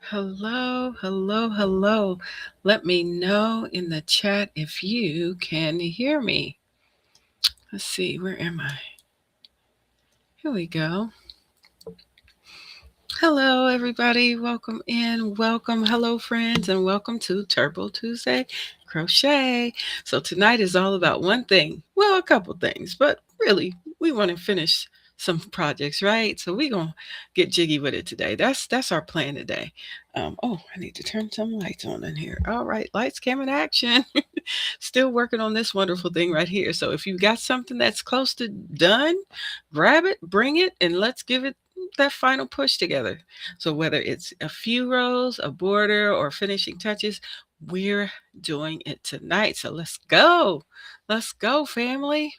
Hello, hello, hello. Let me know in the chat if you can hear me. Let's see, where am I? Here we go. Hello, everybody. Welcome in. Welcome. Hello, friends, and welcome to Turbo Tuesday Crochet. So, tonight is all about one thing. Well, a couple things, but really, we want to finish some projects, right? So, we're going to get jiggy with it today. That's our plan today. I need to turn some lights on in here. All right, lights, camera, action. Still working on this wonderful thing right here. So, if you've got something that's close to done, grab it, bring it, and let's give it that final push together. So whether it's a few rows, a border, or finishing touches, we're doing it tonight. So let's go. Let's go, family.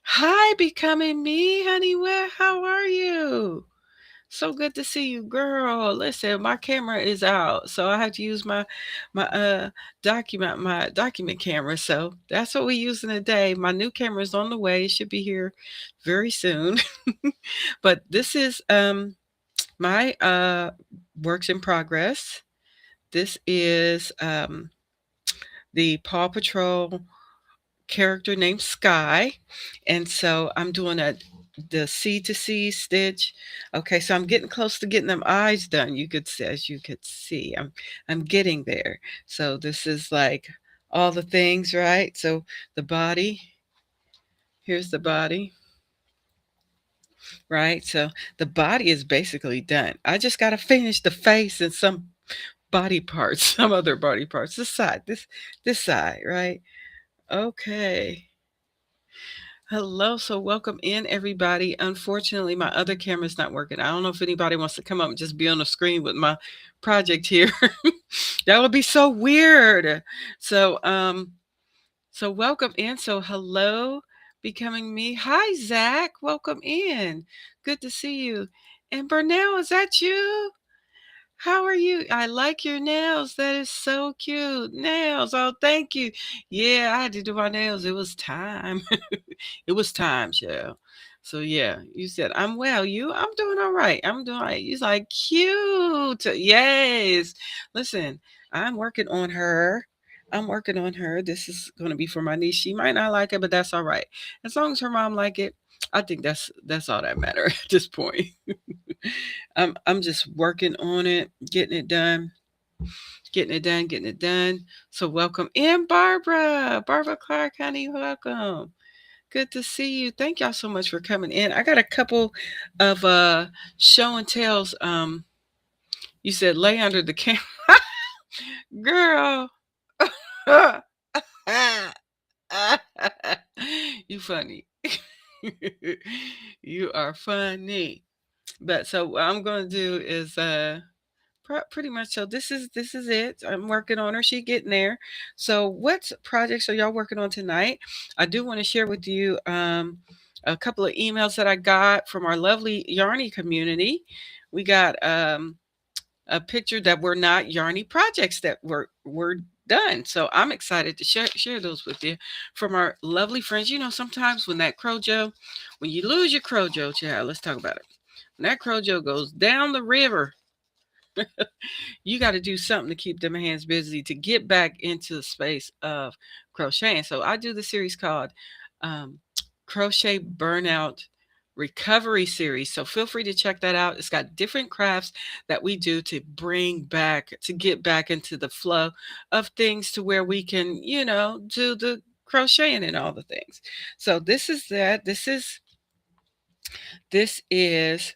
Hi, Becoming Me, honey. Where? How are you? So good to see you, girl. Listen, my camera is out, so I have to use my document camera. So that's what we're using today. My new camera is on the way. It should be here very soon. But this is my works in progress. This is the Paw Patrol character named Sky. And so I'm doing the C to C stitch. Okay, so I'm getting close to getting them eyes done. As you could see, I'm getting there. So this is like all the things, right? So the body, here's the body, right? So the body is basically done. I just got to finish the face and some body parts, some other body parts. This side, right? Okay. Hello, so welcome in everybody. Unfortunately, my other camera's not working. I don't know if anybody wants to come up and just be on the screen with my project here. That would be so weird. So, so welcome in. So hello, Becoming Me. Hi, Zach. Welcome in. Good to see you. And Burnell, is that you? How are you? I like your nails. That is so cute. Nails. Oh, thank you. Yeah, I had to do my nails. It was time. It was time, Cheryl. So yeah, you said I'm well. I'm doing all right. I'm doing all right. He's like cute. Yes. Listen, I'm working on her. I'm working on her. This is gonna be for my niece. She might not like it, but that's all right. As long as her mom like it, I think that's all that matters at this point. I'm just working on it, getting it done, getting it done, getting it done. So welcome in, Barbara. Barbara Clark, honey, welcome. Good to see you. Thank y'all so much for coming in. I got a couple of show and tells. You said lay under the camera. Girl. You funny. You are funny. But so what I'm gonna do is pretty much, so this is it. I'm working on her. She getting there. So what projects are y'all working on tonight? I do want to share with you a couple of emails that I got from our lovely yarny community. We got a picture that were not yarny projects that were done. So I'm excited to share those with you from our lovely friends. You know, sometimes when that Crojo, when you lose your Crojo, child, let's talk about it. When that Crojo goes down the river, you got to do something to keep them hands busy to get back into the space of crocheting. So I do the series called um, Crochet Burnout Recovery Series. So feel free to check that out. It's got different crafts that we do to get back into the flow of things to where we can, do the crocheting and all the things. So this is that. This is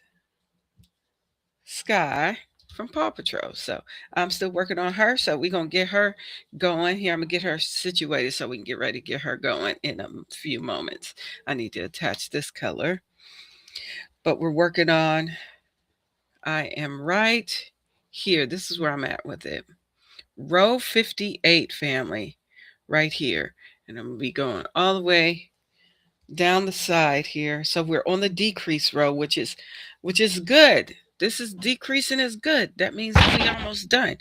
Sky from Paw Patrol. So I'm still working on her. So we're going to get her going here. I'm going to get her situated so we can get ready to get her going in a few moments. I need to attach this color. But we're working on, I am right here. This is where I'm at with it. Row 58, family, right here. And I'm going to be going all the way down the side here. So we're on the decrease row, which is good. This is decreasing is good. That means we're almost done.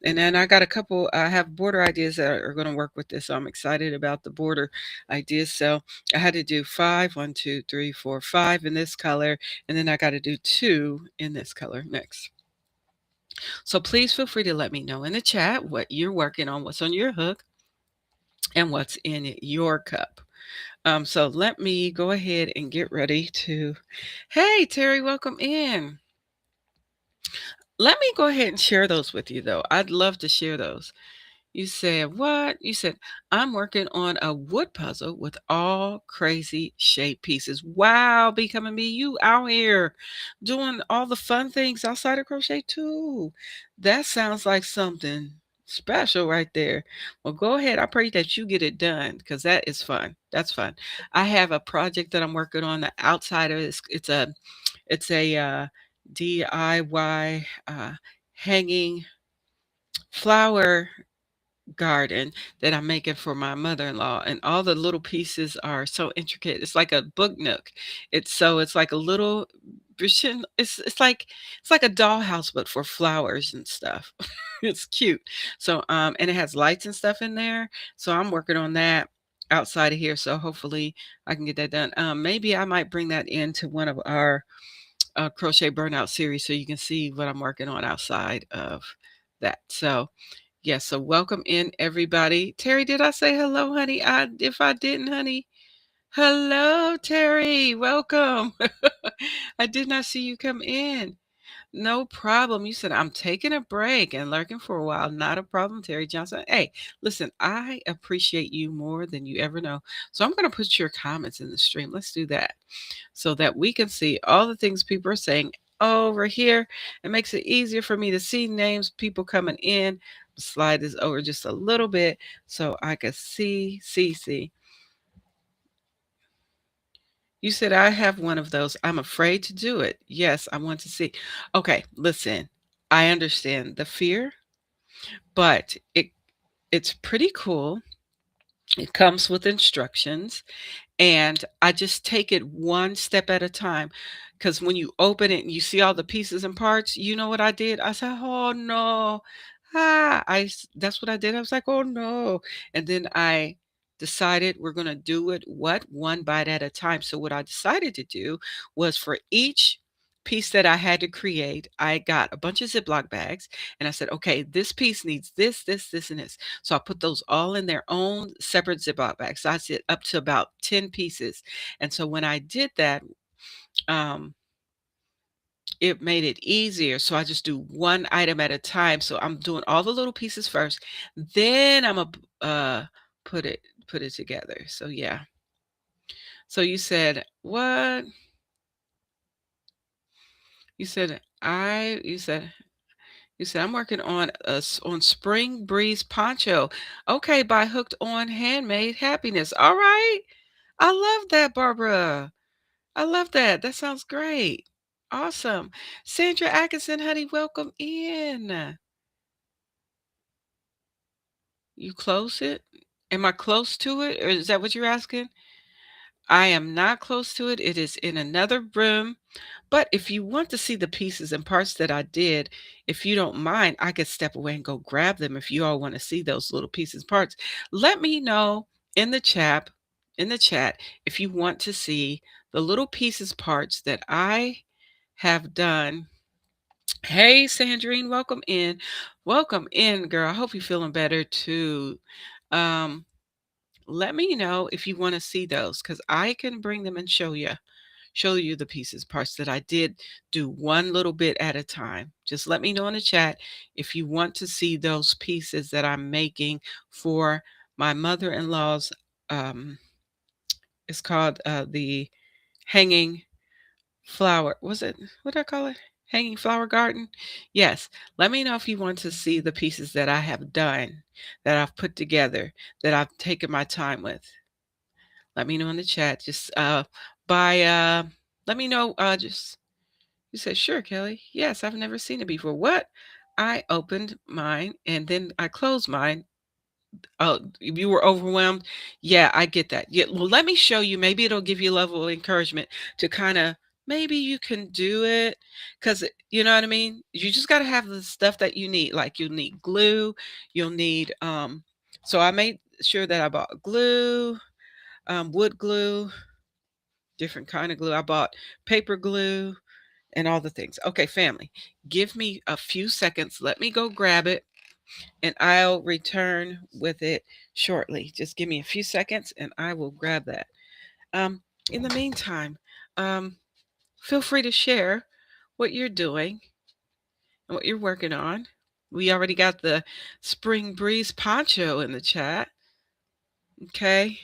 And then I have border ideas that are going to work with this. So I'm excited about the border ideas. So I had to do 5, 1, 2, 3, 4, 5 in this color. And then I got to do 2 in this color next. So please feel free to let me know in the chat what you're working on, what's on your hook, and what's in your cup. So let me go ahead and get ready to. Hey, Terry, welcome in. Let me go ahead and share those with you, though. I'd love to share those. You said, what? You said, I'm working on a wood puzzle with all crazy shape pieces. Wow, becoming me, you out here doing all the fun things outside of crochet too. That sounds like something special right there. Well, go ahead. I pray that you get it done because that is fun. That's fun. I have a project that I'm working on the outside of this. It's a DIY hanging flower garden that I'm making for my mother-in-law, and all the little pieces are so intricate. It's like a book nook. It's like a little it's like a dollhouse but for flowers and stuff. It's cute. So and it has lights and stuff in there. So I'm working on that outside of here. So hopefully I can get that done. Maybe I might bring that into one of our crochet burnout series so you can see what I'm working on outside of that. So yes, so welcome in everybody. Terry, did I say hello, honey? If I didn't, honey, hello, Terry. Welcome. I did not see you come in. No problem. You said I'm taking a break and lurking for a while. Not a problem, Terry Johnson. Hey, listen, I appreciate you more than you ever know. So I'm going to put your comments in the stream. Let's do that so that we can see all the things people are saying over here. It makes it easier for me to see names, people coming in. Slide this over just a little bit so I can see. You said I have one of those. I'm afraid to do it. Yes, I want to see. Okay, listen. I understand the fear, but it's pretty cool. It comes with instructions. And I just take it one step at a time. Because when you open it and you see all the pieces and parts, you know what I did? I said, "Oh no." That's what I did. I was like, "Oh no." And then I decided we're going to do it one bite at a time. So what I decided to do was for each piece that I had to create, I got a bunch of Ziploc bags and I said, "Okay, this piece needs this, and this." So I put those all in their own separate Ziploc bags. So I said up to about 10 pieces. And so when I did that, um, it made it easier. So I just do one item at a time. So I'm doing all the little pieces first. Then I'm a put it put it together. So yeah. So you said what? You said you said I'm working on on Spring Breeze Poncho. Okay, by Hooked on Handmade Happiness. All right. I love that, Barbara. I love that. That sounds great. Awesome. Sandra Atkinson, honey, welcome in. You close it? Am I close to it? Or is that what you're asking? I am not close to it. It is in another room. But if you want to see the pieces and parts that I did, if you don't mind, I could step away and go grab them if you all want to see those little pieces and parts. Let me know in the chat if you want to see the little pieces parts that I have done. Hey Sandrine, welcome in. Welcome in, girl. I hope you're feeling better too. Um, Let me know if you want to see those because I can bring them and show you the pieces, parts that I did do one little bit at a time. Just let me know in the chat if you want to see those pieces that I'm making for my mother-in-law's it's called the hanging flower. Was it what did I call it? Hanging flower garden? Yes. Let me know if you want to see the pieces that I have done, that I've put together, that I've taken my time with. Let me know in the chat. Just by let me know just you said sure, Kelly. Yes, I've never seen it before. What? I opened mine and then I closed mine. Oh, you were overwhelmed? Yeah, I get that. Yeah, well, let me show you. Maybe it'll give you a level of encouragement to kind of maybe you can do it because you know what I mean. You just got to have the stuff that you need. Like you'll need glue, you'll need. So I made sure that I bought glue, wood glue, different kind of glue. I bought paper glue, and all the things. Okay, family, give me a few seconds. Let me go grab it and I'll return with it shortly. Just give me a few seconds and I will grab that. Um, in the meantime, um, feel free to share what you're doing and what you're working on. We already got the spring breeze poncho in the chat. Okay.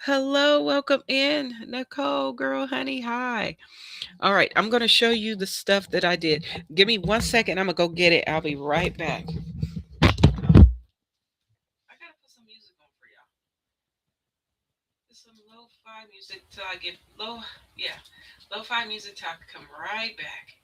Hello, welcome in, Nicole, girl, honey, hi. All right, I'm going to show you the stuff that I did. Give me 1 second. I'm going to go get it. I'll be right back. I got to put some music on for y'all. Some lo-fi music till I get lo-fi music till I come right back.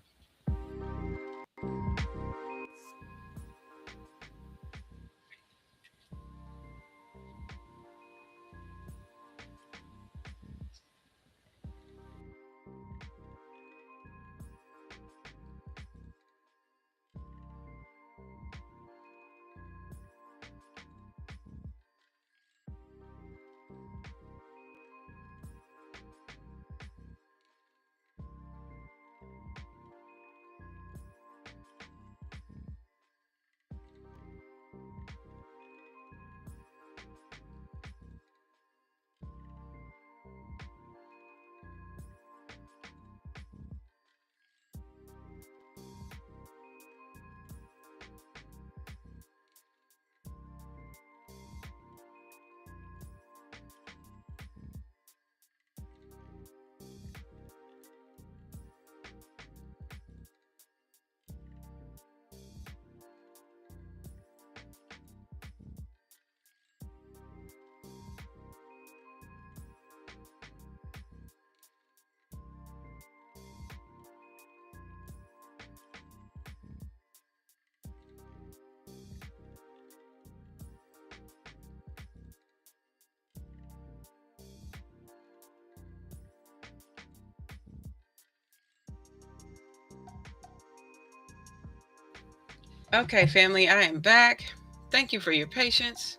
Okay, family, I am back. Thank you for your patience.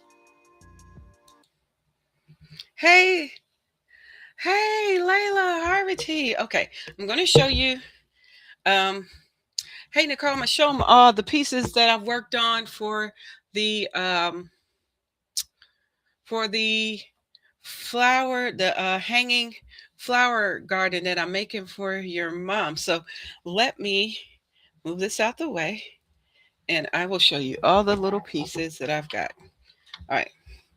Hey, hey, Layla, Harvey. Okay, I'm going to show you. Um, hey, Nicole, I'm going to show them all the pieces that I've worked on for the flower, the hanging flower garden that I'm making for your mom. So let me move this out the way and I will show you all the little pieces that I've got. All right,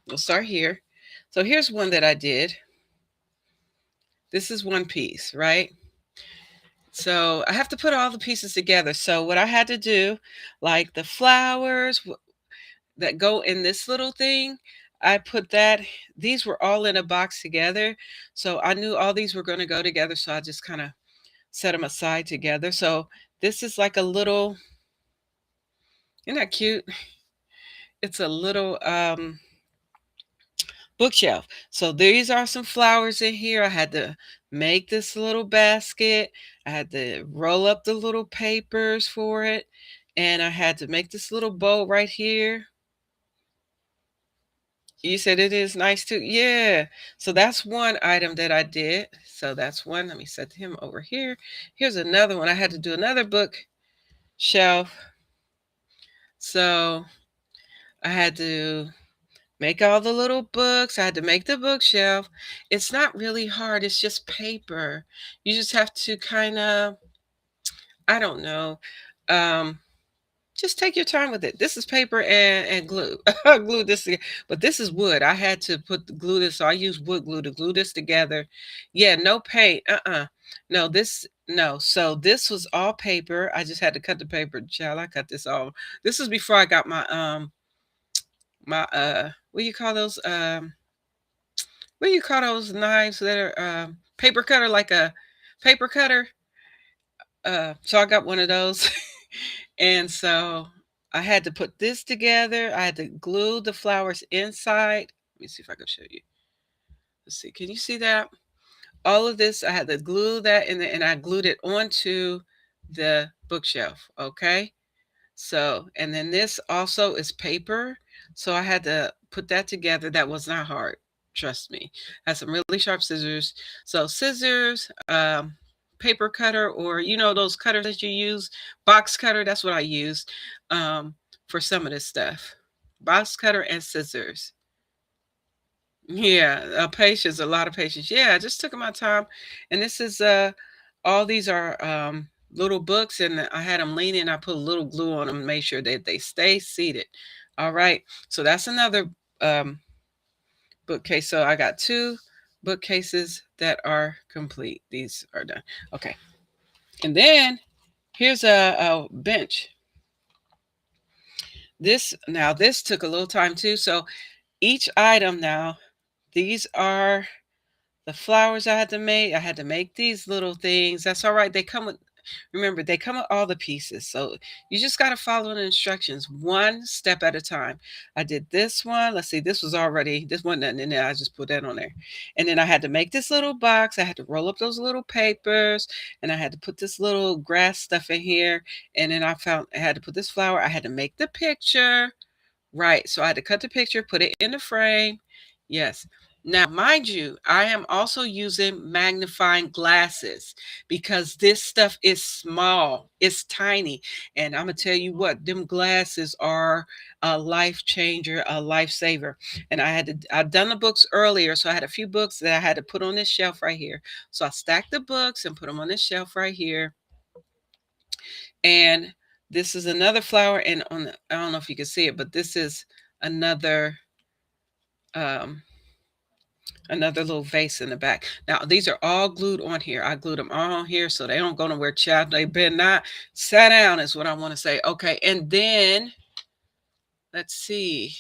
we'll start here. So here's one that I did. This is one piece, right? So I have to put all the pieces together. So what I had to do, like the flowers that go in this little thing, I put that, these were all in a box together. So I knew all these were going to go together. So I just kind of set them aside together. So this is like a little, isn't that cute? It's a little bookshelf. So these are some flowers in here. I had to make this little basket. I had to roll up the little papers for it. And I had to make this little bow right here. You said it is nice too. Yeah. So that's one item that I did. So that's one. Let me set him over here. Here's another one. I had to do another book shelf. So I had to make all the little books. I had to make the bookshelf. It's not really hard. It's just paper. You just have to kind of, I don't know, um, just take your time with it. This is paper and glue. I glued this together, but this is wood. I had to put the glue this, so I used wood glue to glue this together. Yeah, no paint. No, no. So this was all paper. I just had to cut the paper. Child, I cut this all. This was before I got my what do you call those what do you call those knives that are paper cutter, like a paper cutter? So I got one of those. And so I had to put this together. I had to glue the flowers inside. Let me see if I can show you. Let's see. Can you see that? All of this, I had to glue that in and I glued it onto the bookshelf. Okay. So, and then this also is paper. So I had to put that together. That was not hard. Trust me. I had some really sharp scissors. So scissors, paper cutter, or you know those cutters that you use, box cutter. That's what I used for some of this stuff. Box cutter and scissors. Yeah, patience, a lot of patience. Yeah, I just took my time. And this is all these are little books, and I had them leaning. I put a little glue on them, make sure that they stay seated. All right. So that's another bookcase. So I got 2 bookcases that are complete. These are done. Okay. And then here's a bench. This took a little time too. So each item now, these are the flowers I had to make. I had to make these little things. That's all right. They come with, remember, they come with all the pieces. So you just got to follow the instructions one step at a time. I did this one. Let's see, this wasn't nothing in there. I just put that on there. And then I had to make this little box. I had to roll up those little papers, and I had to put this little grass stuff in here. And then I had to put this flower. I had to make the picture. Right. So I had to cut the picture, put it in the frame. Yes. Now, mind you, I am also using magnifying glasses because this stuff is small. It's tiny. And I'm going to tell you what, them glasses are a life changer, a lifesaver. And I'd done the books earlier. So I had a few books that I had to put on this shelf right here. So I stacked the books and put them on this shelf right here. And this is another flower, and I don't know if you can see it, but this is another another little vase in the back. Now these are all glued on here. I glued them all on here so they don't go nowhere. Child, they better not sit down is what I want to say. Okay, and then let's see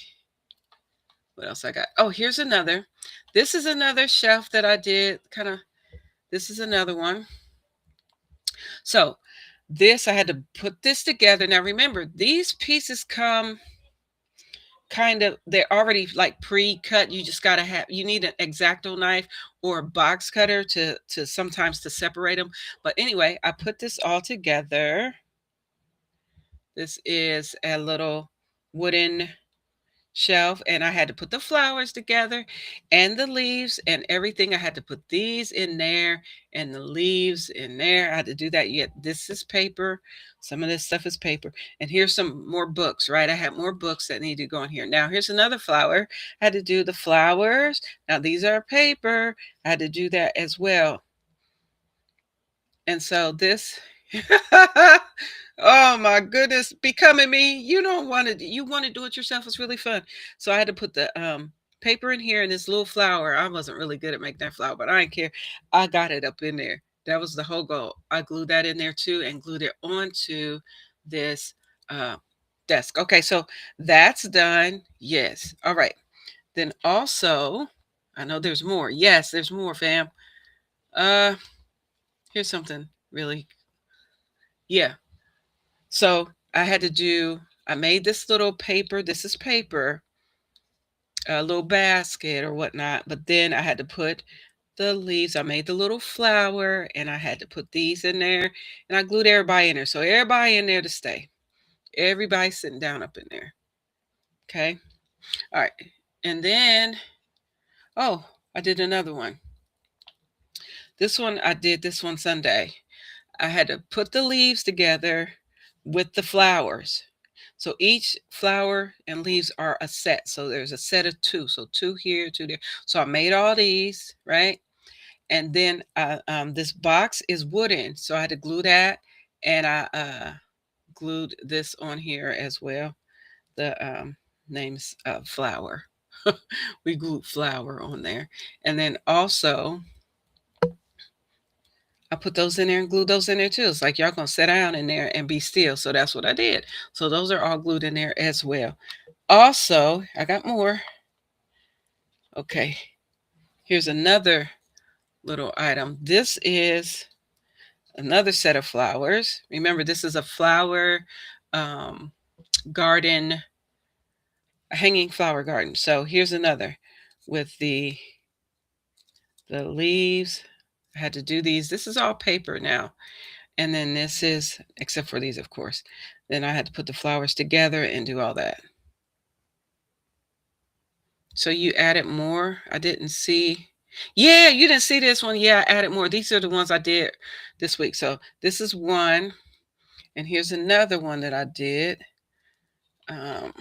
what else I got. Oh, here's another. This is another shelf that I did this is another one. So this, I had to put this together. Now remember, these pieces come they're already like pre-cut. You just got to you need an X-Acto knife or a box cutter to sometimes to separate them. But anyway, I put this all together. This is a little wooden shelf, and I had to put the flowers together and the leaves and everything. I had to put these in there and the leaves in there. I had to do that. Yet this is paper. Some of this stuff is paper. And here's some more books, right? I had more books that need to go in here. Now here's another flower. I had to do the flowers. Now these are paper. I had to do that as well. And so this oh my goodness, becoming me. You want to do it yourself. It's really fun. So I had to put the paper in here and this little flower. I wasn't really good at making that flower, but I didn't care. I got it up in there. That was the whole goal. I glued that in there too and glued it onto this desk. Okay, so that's done. Yes. All right. Then also, I know there's more. Yes, there's more, fam. Here's something really. Yeah. So I made this little paper. This is paper, a little basket or whatnot. But then I had to put the leaves. I made the little flower, and I had to put these in there, and I glued everybody in there. So everybody in there to stay. Everybody sitting down up in there. Okay. All right. And then, oh, I did another one. I did this one Sunday. I had to put the leaves together with the flowers. So each flower and leaves are a set. So there's a set of 2. So 2 here, 2 there. So I made all these, right? And then this box is wooden. So I had to glue that. And I glued this on here as well. The name's flower. We glued flower on there. And then also, I put those in there and glued those in there too. It's like y'all gonna sit down in there and be still. So that's what I did. So those are all glued in there as well. Also, I got more. Okay, here's another little item. This is another set of flowers. Remember, this is a flower garden, a hanging flower garden. So here's another with the leaves. I had to do these. This is all paper now. And then this is, except for these, of course. Then I had to put the flowers together and do all that. So you added more. I didn't see. Yeah, you didn't see this one. Yeah, I added more. These are the ones I did this week. So this is one, and here's another one that I did. Um,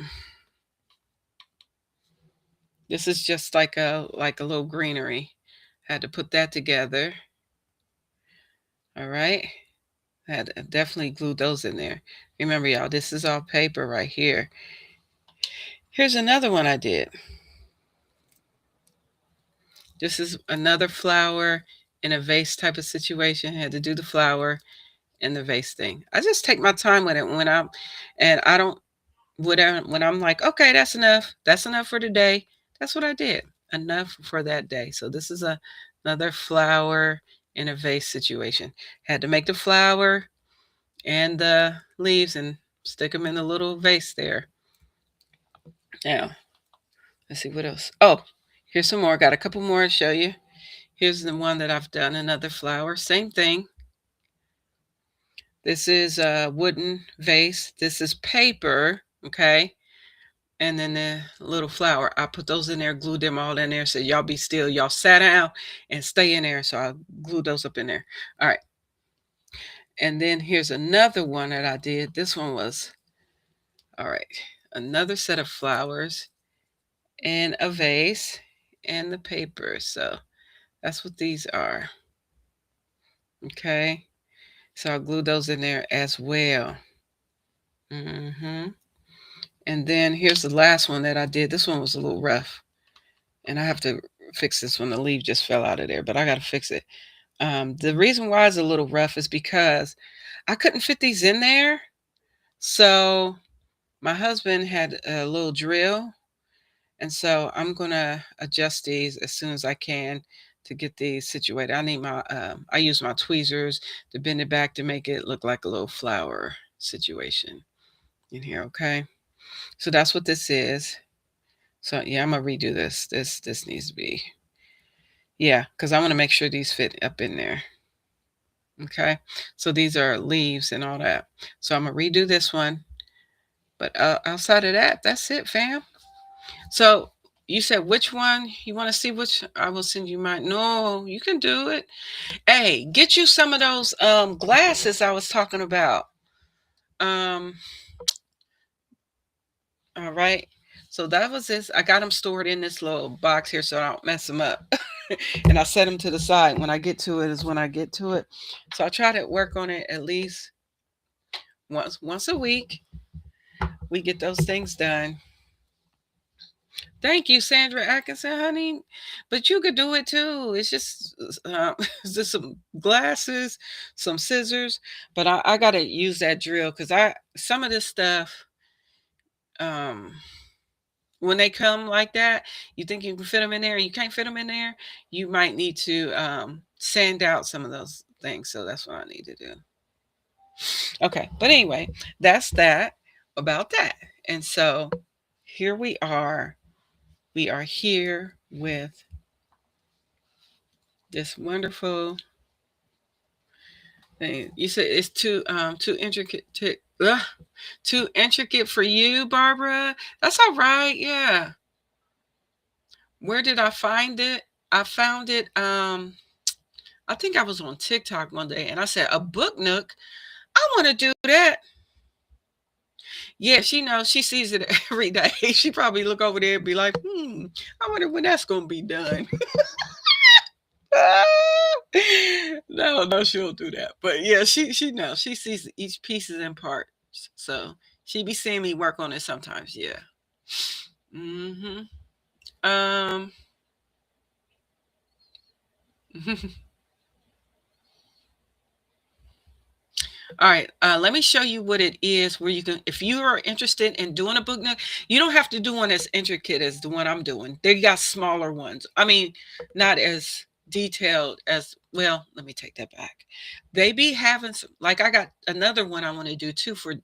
this is just like a little greenery. Had to put that together. All right. I had to definitely glued those in there. Remember, y'all, this is all paper right here. Here's another one I did. This is another flower in a vase type of situation. Had to do the flower and the vase thing. I just take my time with it and I don't, when I'm like, okay, that's enough. That's enough for today. That's what I did. Enough for that day. So this is another flower in a vase situation. Had to make the flower and the leaves and stick them in the little vase there. Now, let's see what else. Oh, here's some more. Got a couple more to show you. Here's the one that I've done, another flower. Same thing. This is a wooden vase. This is paper, okay? And then the little flower. I put those in there, glued them all in there. So y'all be still. Y'all sat down and stay in there. So I glued those up in there. All right. And then here's another one that I did. This one was, all right, another set of flowers and a vase and the paper. So that's what these are. Okay. So I'll glue those in there as well. And then here's the last one that I did. This one was a little rough. And I have to fix this one. The leaf just fell out of there, but I got to fix it. The reason why it's a little rough is because I couldn't fit these in there. So my husband had a little drill. And so I'm going to adjust these as soon as I can to get these situated. I need I use my tweezers to bend it back to make it look like a little flower situation in here. Okay. So that's what this is. So yeah, I'm going to redo this. This needs to be, yeah, because I want to make sure these fit up in there. Okay. So these are leaves and all that. So I'm going to redo this one. But outside of that, that's it, fam. So you said which one you want to see? Which I will send you mine. No, you can do it. Hey, get you some of those glasses I was talking about. All right. So that was this. I got them stored in this little box here so I don't mess them up. And I set them to the side. When I get to it is when I get to it. So I try to work on it at least once a week. We get those things done. Thank you, Sandra Atkinson, honey. But you could do it too. It's just, it's just some glasses, some scissors. But I gotta use that drill because some of this stuff, um, when they come like that, you think you can fit them in there, you can't fit them in there. You might need to sand out some of those things. So that's what I need to do. Okay, but anyway, that's that about that. And so here we are. We are here with this wonderful thing. You said it's too intricate too intricate for you, Barbara. That's all right. Yeah. Where did I find it? I found it. I think I was on TikTok one day, and I said a book nook. I want to do that. Yeah, she knows. She sees it every day. She probably look over there and be like, I wonder when that's gonna be done. No, she won't do that. But yeah, she knows. She sees each piece is in parts. So she be seeing me work on it sometimes. Yeah. Mm-hmm. Um. All right, let me show you what it is where you can, if you are interested in doing a book nook, you don't have to do one as intricate as the one I'm doing. They got smaller ones. I mean, not as detailed as, well, let me take that back. They be having some, like I got another one I want to do too for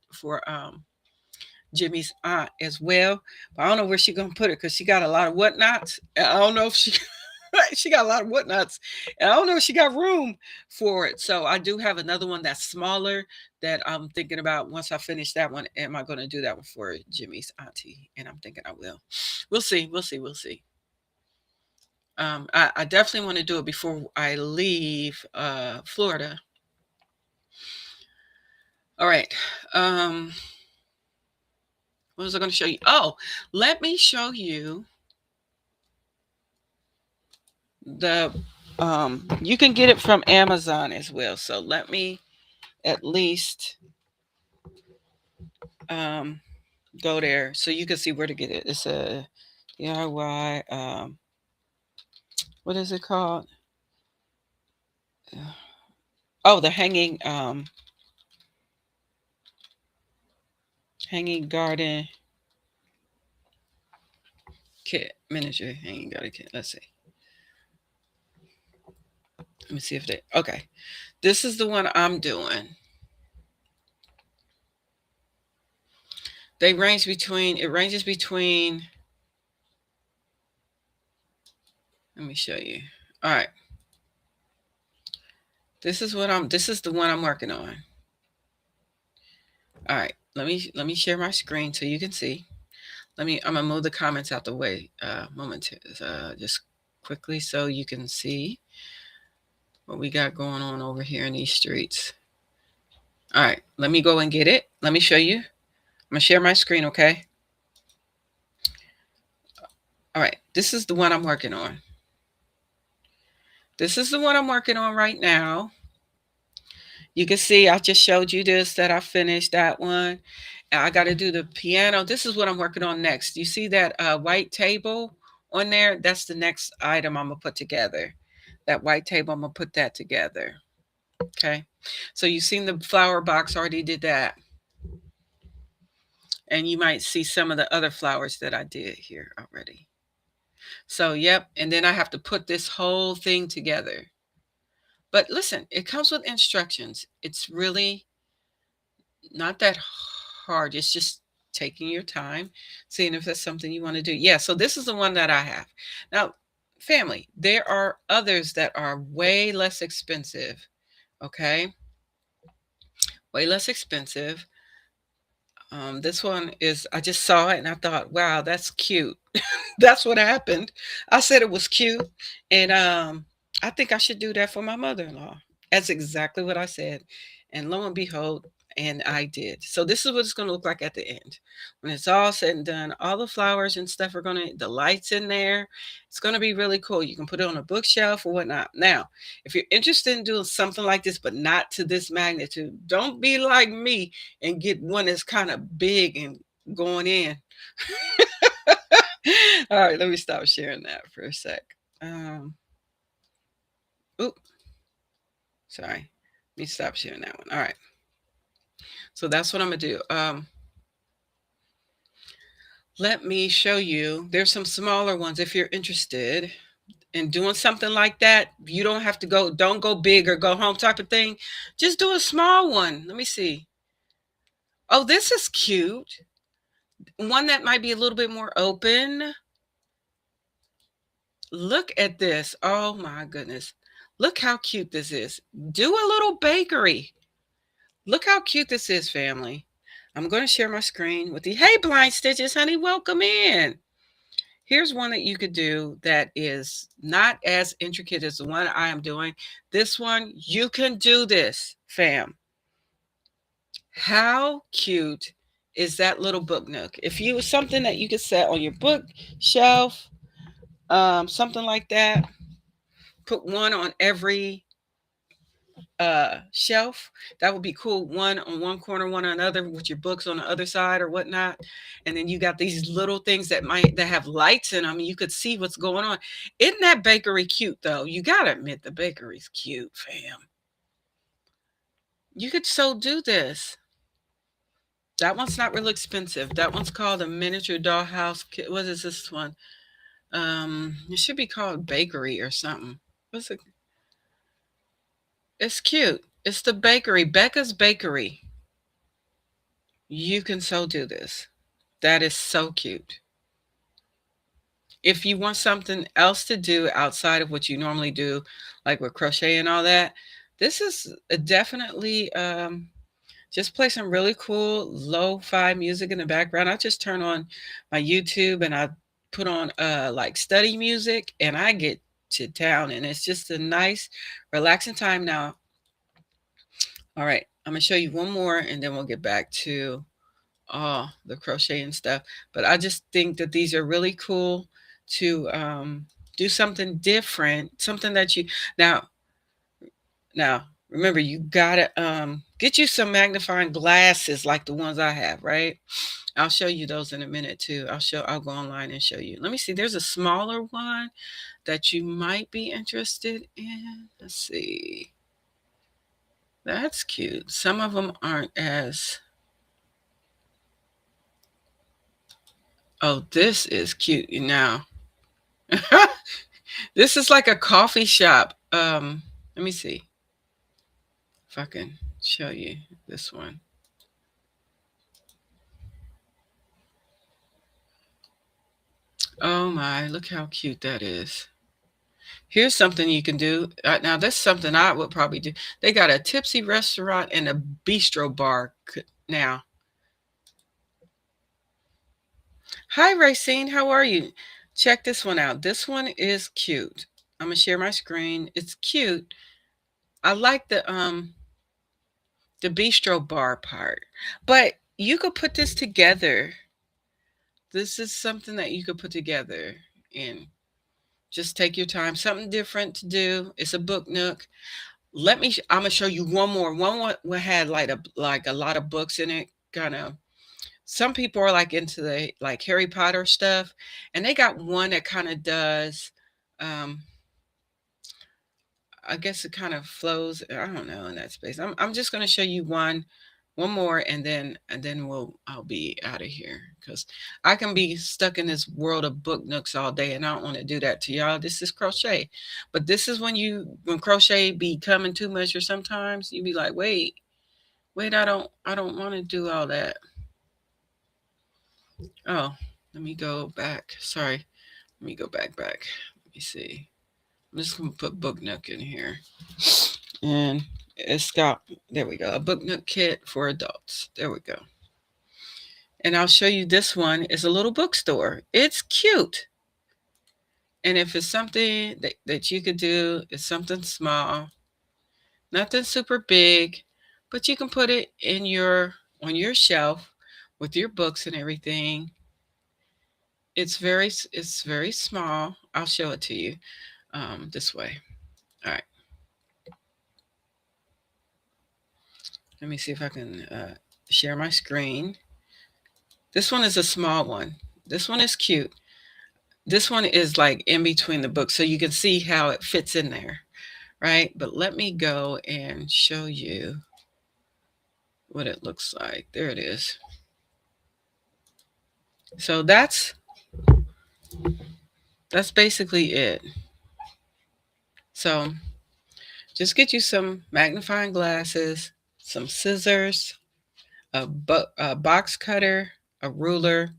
Jimmy's aunt as well. But I don't know where she's gonna put it because she got a lot of whatnots. I don't know if she she got a lot of whatnots. And I don't know if she got room for it. So I do have another one that's smaller that I'm thinking about. Once I finish that one, am I going to do that one for Jimmy's auntie? And I'm thinking I will. We'll see. We'll see. We'll see. I definitely want to do it before I leave Florida. All right. What was I going to show you? Oh, let me show you the you can get it from Amazon as well. So let me at least um go there so you can see where to get it. It's a DIY what is it called? Oh, the hanging garden kit, miniature hanging garden kit. Let's see. Let me see if they okay. This is the one I'm doing. It ranges between, let me show you. All right. This is the one I'm working on. All right. Let me share my screen so you can see. I'm gonna move the comments out the way just quickly so you can see what we got going on over here in these streets. All right, let me go and get it. Let me show you. I'm gonna share my screen, okay? All right, this is the one I'm working on. This is the one I'm working on right now. You can see I just showed you this, that I finished that one. I got to do the piano. This is what I'm working on next. You see that white table on there? That's the next item I'm going to put together. That white table, I'm going to put that together. Okay. So you've seen the flower box, already did that. And you might see some of the other flowers that I did here already. So, yep. And then I have to put this whole thing together. But listen, it comes with instructions. It's really not that hard. It's just taking your time, seeing if that's something you want to do. Yeah, so this is the one that I have. Now, family, there are others that are way less expensive, okay? Way less expensive. This one is, I just saw it and I thought, wow, that's cute. That's what happened. I said it was cute. And I think I should do that for my mother-in-law. That's exactly what I said. And lo and behold, and I did. So this is what it's going to look like at the end. When it's all said and done, all the flowers and stuff are going to, the lights in there. It's going to be really cool. You can put it on a bookshelf or whatnot. Now, if you're interested in doing something like this, but not to this magnitude, don't be like me and get one that's kind of big and going in. All right, let me stop sharing that for a sec. Oop, sorry. Let me stop sharing that one. All right. So that's what I'm going to do. Let me show you. There's some smaller ones if you're interested in doing something like that. You don't have to don't go big or go home type of thing. Just do a small one. Let me see. Oh, this is cute. One that might be a little bit more open. Look at this. Oh my goodness. Look how cute this is. Do a little bakery. Look how cute this is, family. I'm going to share my screen with you. Hey, Blind Stitches, honey, welcome in. Here's one that you could do that is not as intricate as the one I am doing. This one, you can do this, fam. How cute is that little book nook? If you something that you could set on your bookshelf, something like that, put one on every shelf. That would be cool. One on one corner, one on another, with your books on the other side or whatnot. And then you got these little things that have lights in them. You could see what's going on. Isn't that bakery cute though? You gotta admit the bakery's cute, fam. You could so do this. That one's not real expensive. That one's called a miniature dollhouse kit. What is this one? It should be called bakery or something. What's it? It's cute. It's the bakery, Becca's Bakery. You can so do this. That is so cute. If you want something else to do outside of what you normally do, like with crochet and all that, this is definitely just play some really cool lo-fi music in the background. I just turn on my YouTube and I put on like study music and I get to town, and it's just a nice, relaxing time. Now, all right, I'm gonna show you one more, and then we'll get back to the crochet and stuff. But I just think that these are really cool to do something different, something that you now now remember, you gotta get you some magnifying glasses like the ones I have, right? I'll show you those in a minute too. I'll go online and show you. Let me see. There's a smaller one that you might be interested in. Let's see. That's cute. Some of them aren't as. Oh, this is cute now. This is like a coffee shop. Let me see if I can show you this one. Oh my, look how cute that is. Here's something you can do. Now, that's something I would probably do. They got a tipsy restaurant and a bistro bar now. Hi, Racine. How are you? Check this one out. This one is cute. I'm going to share my screen. It's cute. I like the bistro bar part. But you could put this together. This is something that you could put together and just take your time. Something different to do. It's a book nook. I'm gonna show you one more. One had like a lot of books in it. Kind of. Some people are like into the like Harry Potter stuff, and they got one that kind of does. Um, I guess it kind of flows. I don't know in that space. I'm just gonna show you one more, and then I'll be out of here because I can be stuck in this world of book nooks all day, and I don't want to do that to y'all. This is crochet, but this is when crochet be coming too much, or sometimes you be like, wait, I don't want to do all that. Oh, let me go back. Sorry, let me go back. Let me see. I'm just gonna put book nook in here, and it's got, there we go, a book nook kit for adults. There we go. And I'll show you this one is a little bookstore. It's cute. And if it's something that you could do, it's something small, nothing super big, but you can put it on your shelf with your books and everything. It's very small. I'll show it to you this way. All right. Let me see if I can share my screen. This one is a small one. This one is cute. This one is like in between the books, so you can see how it fits in there, right? But let me go and show you what it looks like. There it is. So that's basically it. So just get you some magnifying glasses, some scissors, a box cutter, a ruler.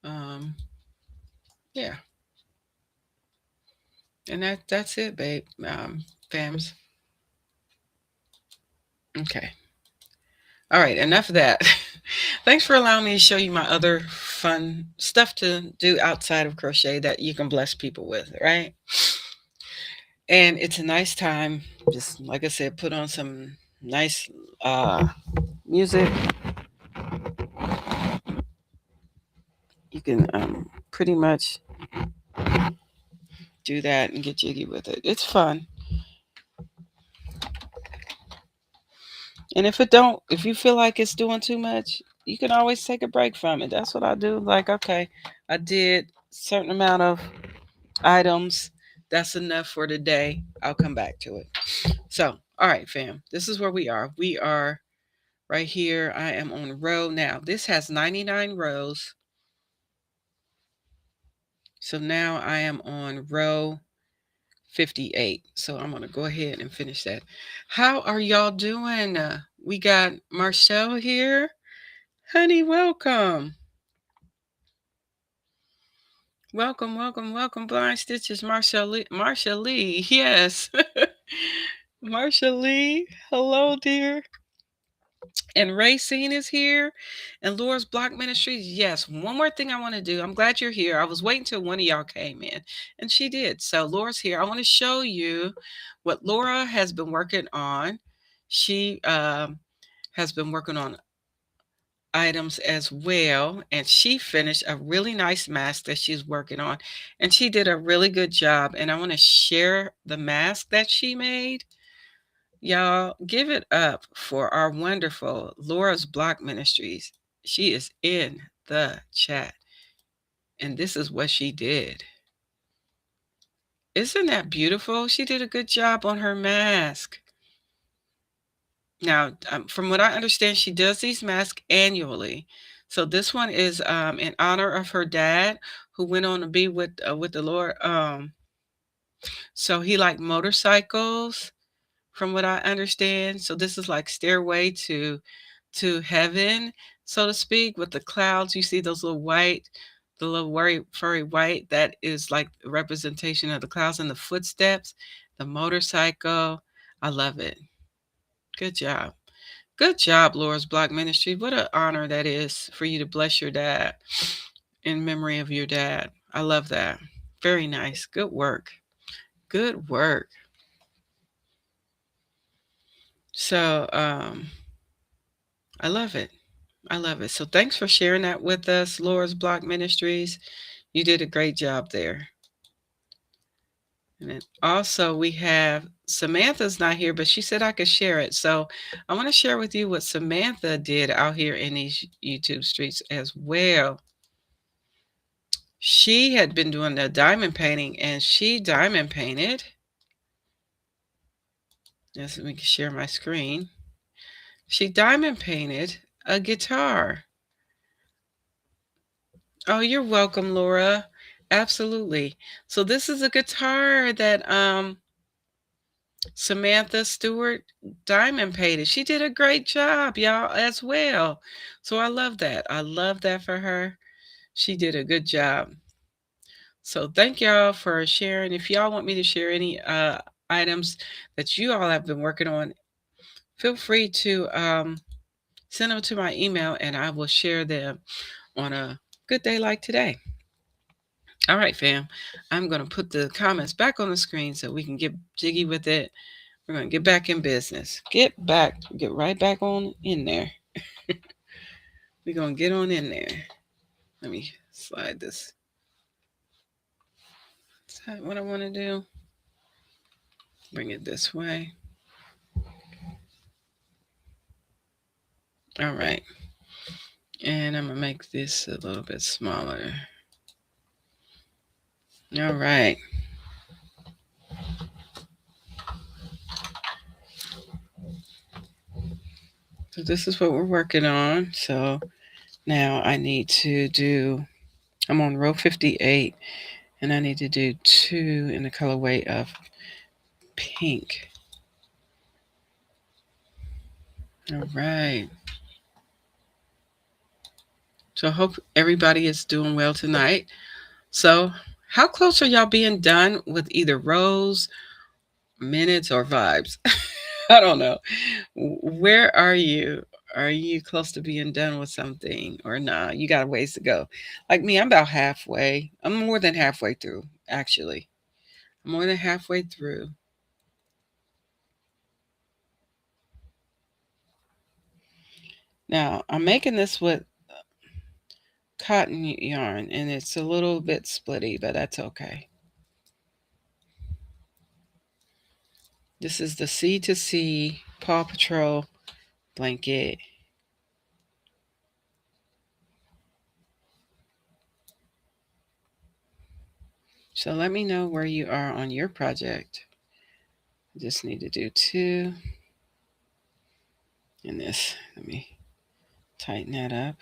Yeah. And that's it, babe. Fams. Okay. All right, enough of that. Thanks for allowing me to show you my other fun stuff to do outside of crochet that you can bless people with, right? And it's a nice time. Just like I said, put on some nice music. You can pretty much do that and get jiggy with it. It's fun. And if you feel like it's doing too much, you can always take a break from it. That's what I do. Like, okay, I did certain amount of items. That's enough for today. I'll come back to it. So, all right, fam. This is where we are. We are right here. I am on row now. This has 99 rows. So now I am on row 58. So I'm going to go ahead and finish that. How are y'all doing? We got Marcel here. Honey, welcome. Welcome. Blind Stitches, Marcia Lee. Yes. Marcia Lee. Hello, dear. And Racine is here. And Laura's Block Ministries. Yes, one more thing I want to do. I'm glad you're here. I was waiting till one of y'all came in, and she did. So Laura's here. I want to show you what Laura has been working on. She has been working on items as well, and she finished a really nice mask that she's working on, and she did a really good job. And I want to share the mask that she made. Y'all, give it up for our wonderful Laura's Block Ministries. She is in the chat, and this is what she did. Isn't that beautiful? She did a good job on her mask. Now, from what I understand, she does these masks annually. So this one is in honor of her dad, who went on to be with the Lord. So he liked motorcycles, from what I understand. So this is like stairway to heaven, so to speak, with the clouds. You see those little white, the little furry white, that is like a representation of the clouds and the footsteps, the motorcycle. I love it. Good job. Good job, Laura's Block Ministry. What an honor that is for you to bless your dad in memory of your dad. I love that. Very nice. Good work. Good work. So I love it. I love it. So thanks for sharing that with us, Laura's Block Ministries. You did a great job there. And then also we have Samantha's not here, but she said I could share it. So I want to share with you what Samantha did out here in these YouTube streets as well. She had been doing the diamond painting, and she diamond painted. Yes, let me share my screen. She diamond painted a guitar. Oh, you're welcome, Laura. Absolutely. So this is a guitar that Samantha Stewart diamond painted. She did a great job, y'all, as well. So I love that. I love that for her. She did a good job. So thank y'all for sharing. If y'all want me to share any items that you all have been working on, feel free to send them to my email, and I will share them on a good day like today. All right, fam. I'm going to put the comments back on the screen so we can get jiggy with it. We're going to get back in business. Get right back on in there. We're going to get on in there. Let me slide this. Is that what I want to do? Bring it this way. All right. And I'm going to make this a little bit smaller. All right. So this is what we're working on. So now I need to do, I'm on row 58, and I need to do 2 in the colorway of pink. All right. So I hope everybody is doing well tonight. So how close are y'all being done with either rows, minutes, or vibes? I don't know. Where are you? Are you close to being done with something or not? You got a ways to go. Like me, I'm about halfway. I'm more than halfway through, actually. I'm more than halfway through. Now, I'm making this with cotton yarn, and it's a little bit splitty, but that's okay. This is the C2C Paw Patrol blanket. So let me know where you are on your project. I just need to do 2 in this. Let me tighten that up.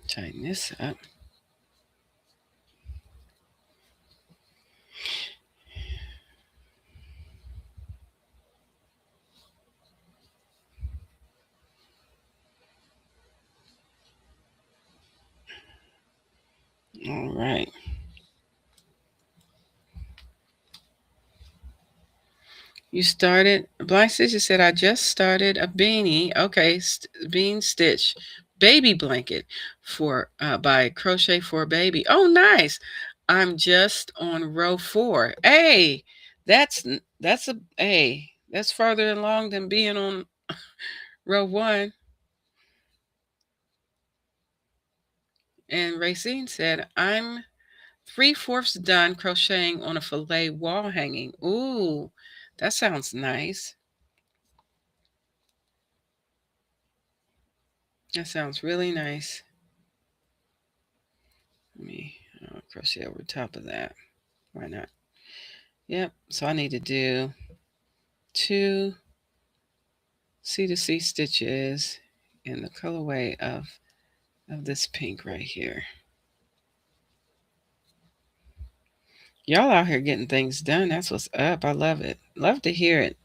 Tighten this up. All right. You started, Blind Stitch said, I just started a beanie. Okay, bean stitch baby blanket for by Crochet for Baby. Oh, nice. I'm just on row 4. Hey, that's a hey, that's farther along than being on row 1. And Racine said, I'm 3/4 done crocheting on a filet wall hanging. Ooh, that sounds nice. That sounds really nice. Let me crochet over top of that. Why not? Yep. So I need to do 2 C to C stitches in the colorway of this pink right here. Y'all out here getting things done. That's what's up. I love it. Love to hear it.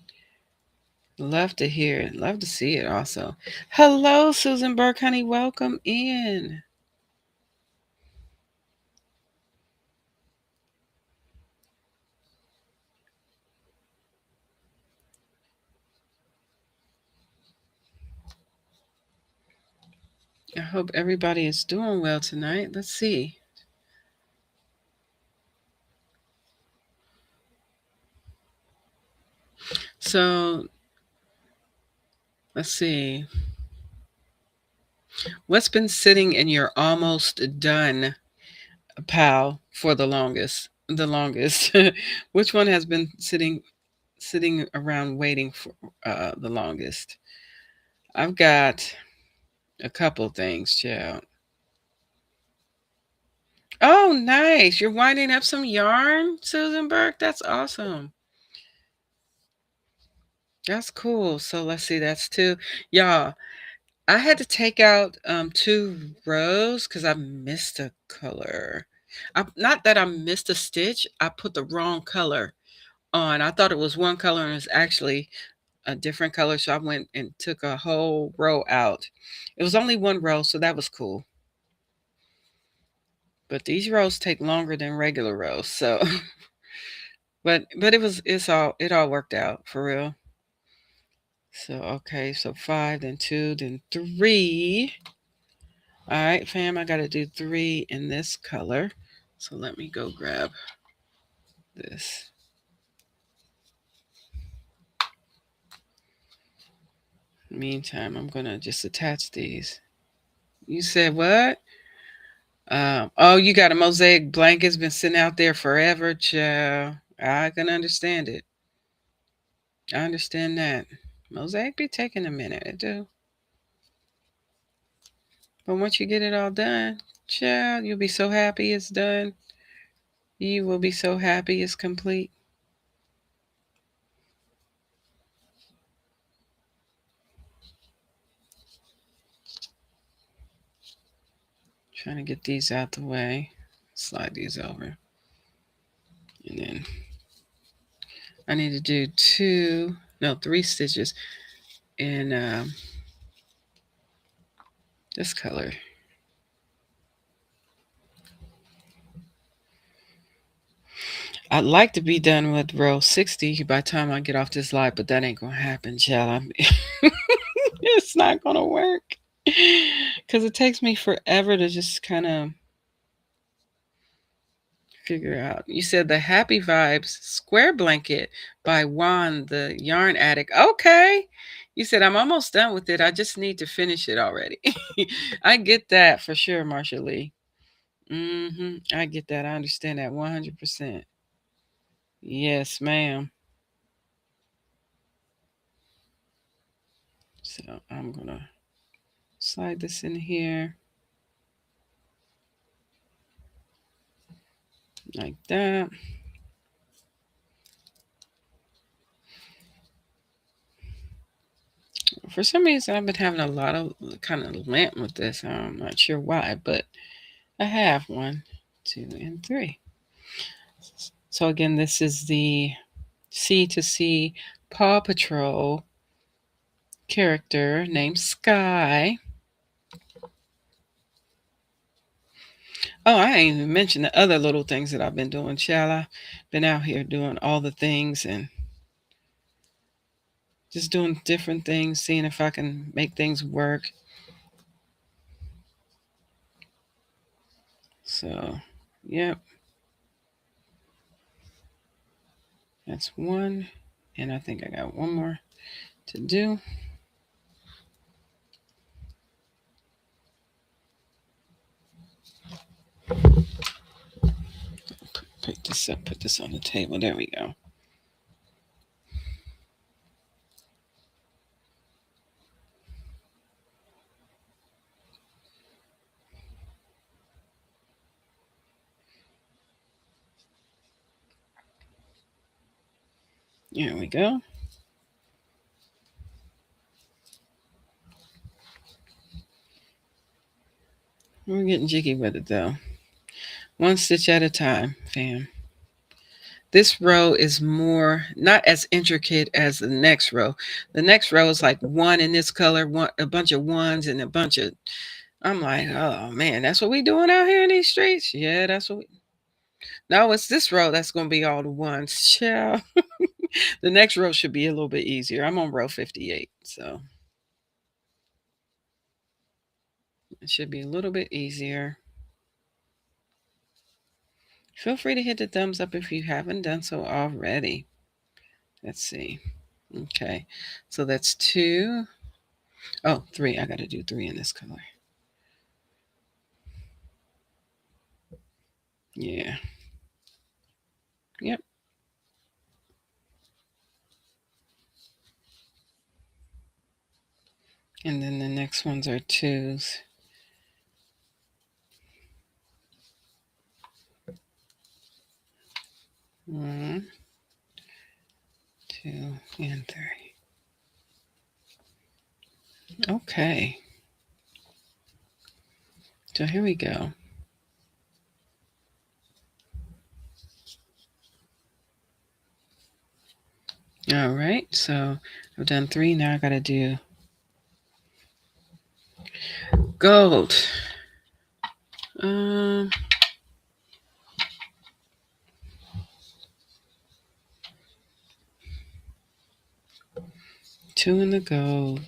Love to hear it. Love to see it also. Hello, Susan Burke, honey. Welcome in. I hope everybody is doing well tonight. Let's see. So, let's see. What's been sitting in your almost done pal for the longest? The longest. Which one has been sitting around waiting for the longest? I've got a couple things, child. Oh, nice. You're winding up some yarn, Susan Burke? That's awesome. That's cool. So let's see, that's 2. Y'all, I had to take out 2 rows because I missed a color. Not that I missed a stitch, I put the wrong color on. I thought it was one color and it's actually a different color. So I went and took a whole row out. It was only 1 row, so that was cool. But these rows take longer than regular rows. So but it all worked out for real. So okay, so 5, then 2, then 3. All right, fam, I got to do 3 in this color. So let me go grab this. Meantime, I'm going to just attach these. You said what? Oh, you got a mosaic blanket. It's been sitting out there forever, child. I can understand it. I understand that. Mosaic be taking a minute, it do. But once you get it all done, child, you'll be so happy it's done. You will be so happy it's complete. Trying to get these out the way. Slide these over. And then I need to do 3 stitches in this color. I'd like to be done with row 60 by the time I get off this live, but that ain't gonna happen, child. It's not gonna work because it takes me forever to just kind of figure out. You said the Happy Vibes Square Blanket by Juan, the Yarn Addict. Okay. You said I'm almost done with it. I just need to finish it already. I get that for sure, Marsha Lee. I get that. I understand that 100%. Yes, ma'am. So I'm gonna slide this in here like that. For some reason, I've been having a lot of kind of lint with this. I'm not sure why, but I have 1, 2, and 3. So again, this is the C to C Paw Patrol character named Sky. Oh, I ain't even mentioned the other little things that I've been doing, child. I've been out here doing all the things and Just doing different things, seeing if I can make things work. So, yep, that's one. And I think I got one more to do. Pick this up, put this on the table. There we go. There we go. We're getting jiggy with it though. One stitch at a time, fam. This row is more, not as intricate as the next row. The next row is like one in this color, one, a bunch of ones and a bunch of, I'm like, oh man, that's what we doing out here in these streets? Yeah, that's what we, no, it's this row that's going to be all the ones. Child. The next row should be a little bit easier. I'm on row 58, so it should be a little bit easier. Feel free to hit the thumbs up if you haven't done so already. Let's see. Okay, so that's 2. Oh, 3. I got to do 3 in this color. Yeah. Yep. And then the next ones are 2s. One, 2, and 3. Okay. So here we go. All right. So I've done 3. Now I got to do gold. 2 in the gold.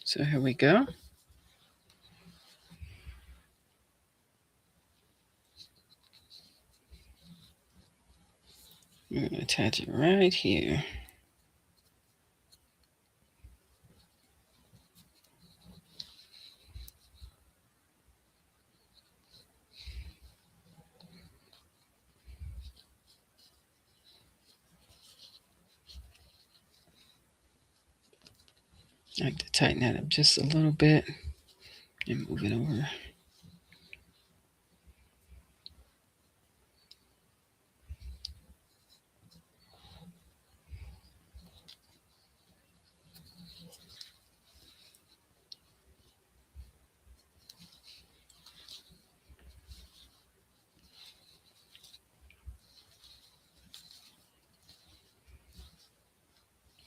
So here we go. I'm going to attach it right here. I like to tighten that up just a little bit and move it over.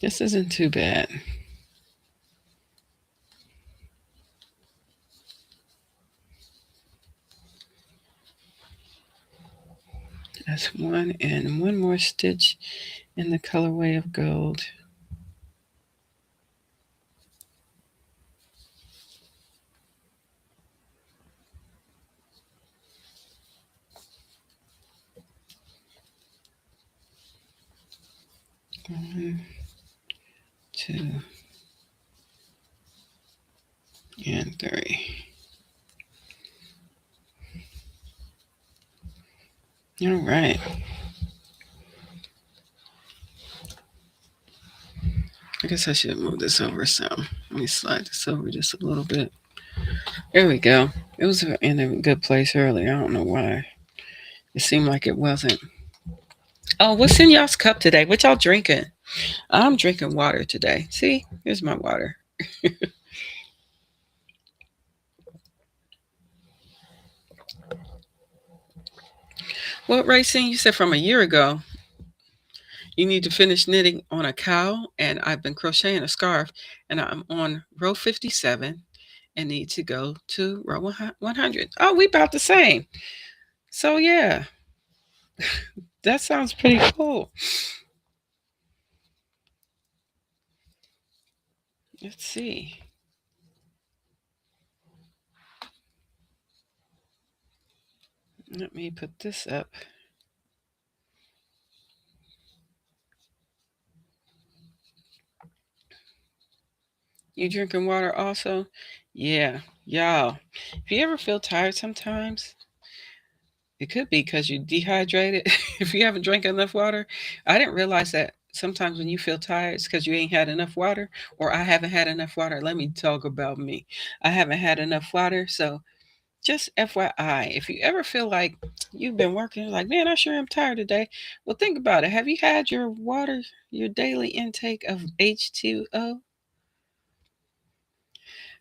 This isn't too bad. That's 1 and 1 more stitch in the colorway of gold. One, 2, and 3. All right. I guess I should move this over some. Let me slide this over just a little bit. There we go. It was in a good place earlier. I don't know why. It seemed like it wasn't. Oh, what's in y'all's cup today? What y'all drinking? I'm drinking water today. See, here's my water. What, Racing? You said from a year ago. You need to finish knitting on a cowl, and I've been crocheting a scarf, and I'm on row 57 and need to go to row 100. Oh, we about the same. So yeah, That sounds pretty cool. Let's see. Let me put this up. You drinking water also? Yeah, y'all. If you ever feel tired sometimes, it could be because you dehydrated. If you haven't drank enough water, I didn't realize that sometimes when you feel tired, it's because you ain't had enough water, or I haven't had enough water. Let me talk about me. I haven't had enough water, so just FYI, if you ever feel like you've been working, like, man, I sure am tired today. Well, think about it. Have you had your water, your daily intake of H2O?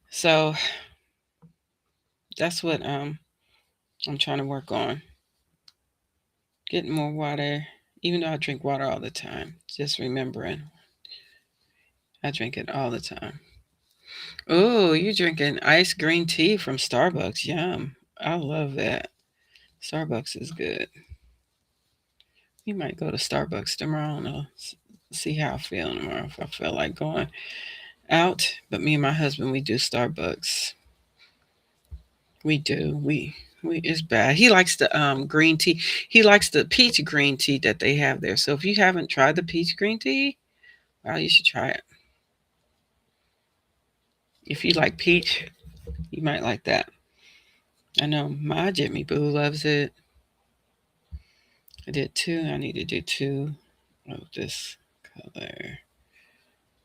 So that's what I'm trying to work on. Getting more water, even though I drink water all the time. Just remembering I drink it all the time. Oh, you drinking iced green tea from Starbucks. Yum. I love that. Starbucks is good. We might go to Starbucks tomorrow and see how I feel tomorrow if I feel like going out. But me and my husband, we do Starbucks. We do. We it's bad. He likes the green tea. He likes the peach green tea that they have there. So if you haven't tried the peach green tea, well, you should try it. If you like peach, you might like that. I know my Jimmy Boo loves it. I did two. I need to do two of this color.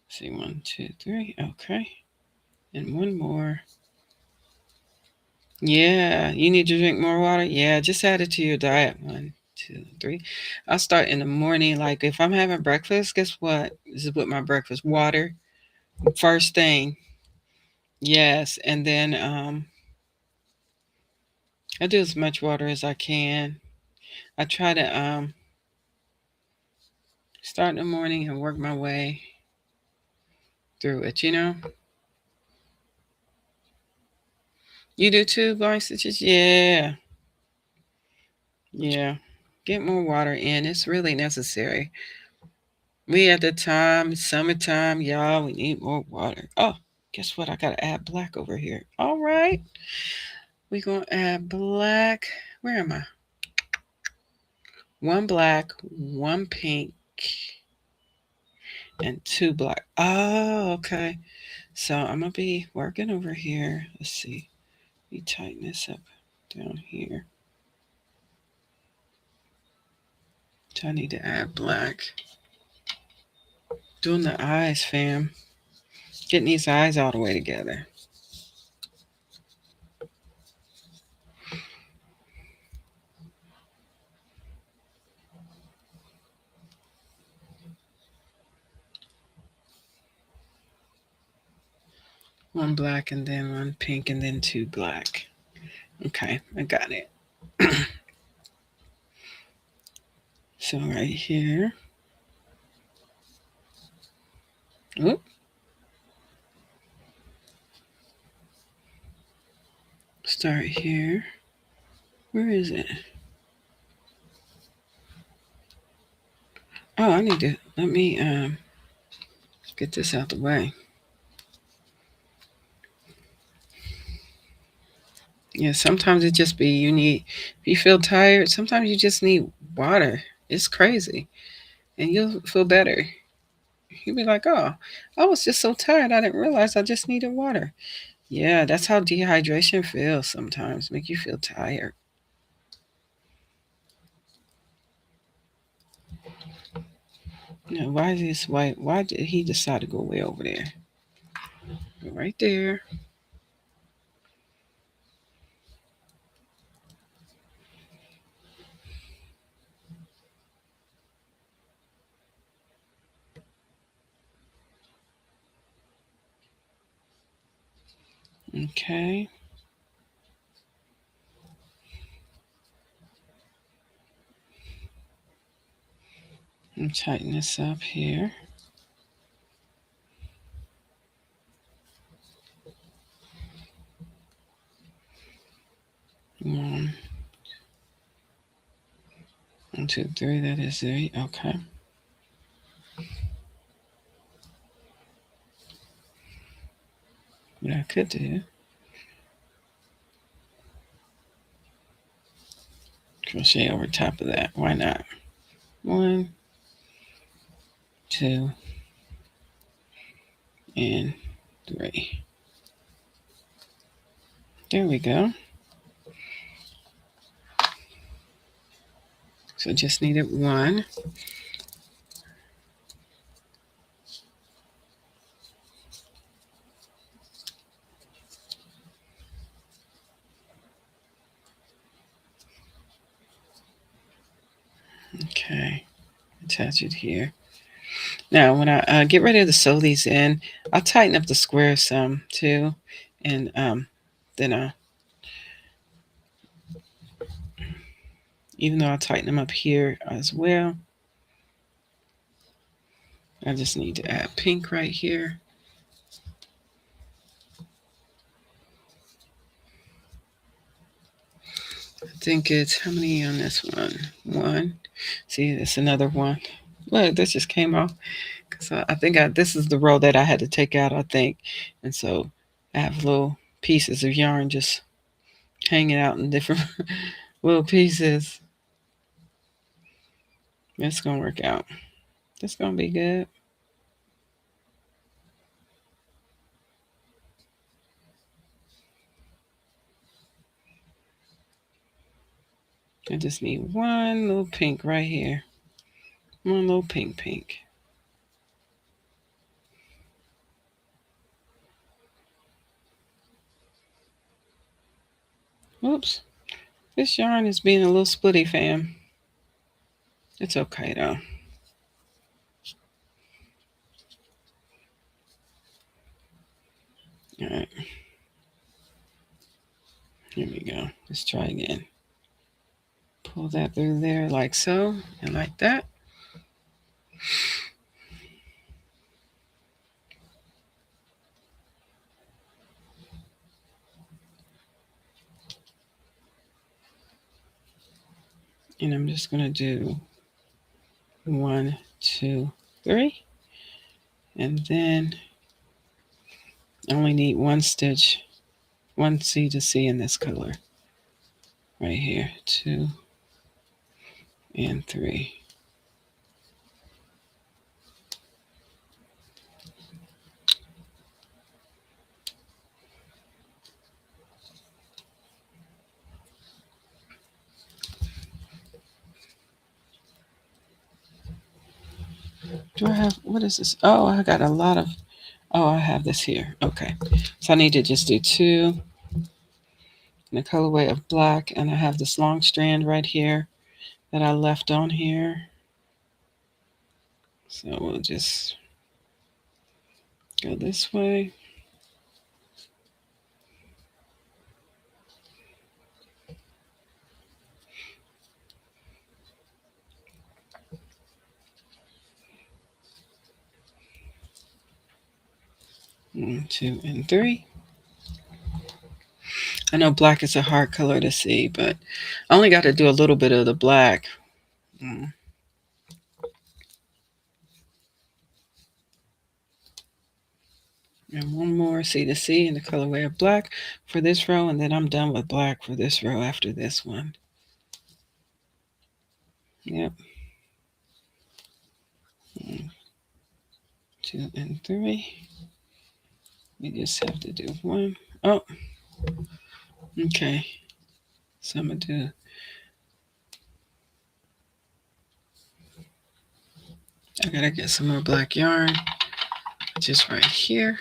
See, 1, 2, 3. Okay. And one more. Yeah, you need to drink more water. Yeah, just add it to your diet. 1, 2, 3. I'll start in the morning. Like if I'm having breakfast, guess what? This is what my breakfast water. First thing. Yes. And then I do as much water as I can. I try to start in the morning and work my way through it. You do too, blind stitches? Yeah. Yeah. Get more water in. It's really necessary. We at the time, summertime, y'all, we need more water. Oh, guess what? I gotta add black over here. All right. We're gonna add black. Where am I? One black, one pink, and two black. Oh, okay. So I'm gonna be working over here. Let's see. We tighten this up down here. So I need to add black. Doing the eyes, fam. Getting these eyes all the way together. One black and then one pink and then two black. Okay, I got it. So right here. Oop. Start here. Where is it? Oh, I need to let me get this out the way. Yeah, sometimes it just be you need if you feel tired, sometimes you just need water. It's crazy. And you'll feel better. You'll be like, oh, I was just so tired I didn't realize I just needed water. Yeah, that's how dehydration feels sometimes. Make you feel tired. Now, why is this white? Why did he decide to go way over there? Go right there. Okay. And tighten this up here. 1, 2, 3, that is 3. Okay. What I could do, crochet over top of that. Why not? 1, 2, and 3. There we go. So just needed 1. Okay, attach it here. Now, when I get ready to sew these in, I'll tighten up the squares some too, and then even though I'll tighten them up here as well, I just need to add pink right here. I think it's, how many on this one? 1. See, it's another 1. Look, this just came off. Because I think this is the row that I had to take out, I think. And so I have little pieces of yarn just hanging out in different little pieces. It's going to work out. It's going to be good. I just need 1 little pink right here. 1 little pink. Oops. This yarn is being a little splitty, fam. It's okay, though. All right. Here we go. Let's try again. Pull that through there like so, and like that. And I'm just going to do 1, 2, 3. And then I only need 1 stitch, 1 C to C in this color. Right here. 2 and 3. Do I have, what is this? Oh, I got a lot of, oh, I have this here. Okay. So I need to just do 2 in the colorway of black. And I have this long strand right here that I left on here. So we'll just go this way. One, 2, and 3. I know black is a hard color to see, but I only got to do a little bit of the black. And 1 more C to C in the colorway of black for this row, and then I'm done with black for this row after this one. Yep. 1, 2, and 3. We just have to do 1. Oh, okay. So I'm going to do, I got to get some more black yarn just right here.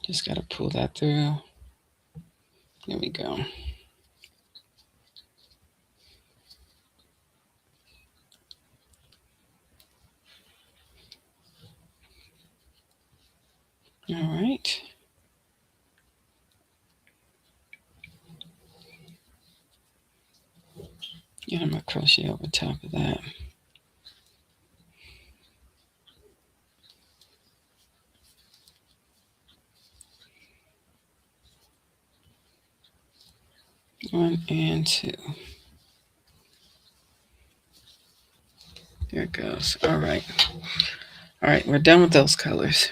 Just got to pull that through. There we go. All right. And I'm going to crochet over top of that. One and two. There it goes. All right. All right, we're done with those colors.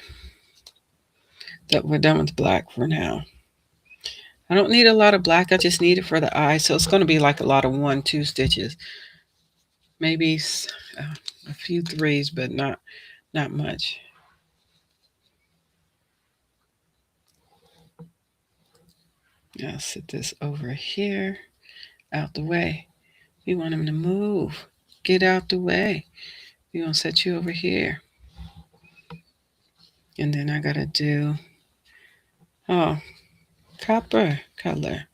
We're done with black for now. I don't need a lot of black. I just need it for the eye. So it's going to be like a lot of 1-2 stitches. Maybe a few threes, but not much. Now set this over here, out the way. We want him to move. Get out the way. We're going to set you over here. And then I got to do, copper color.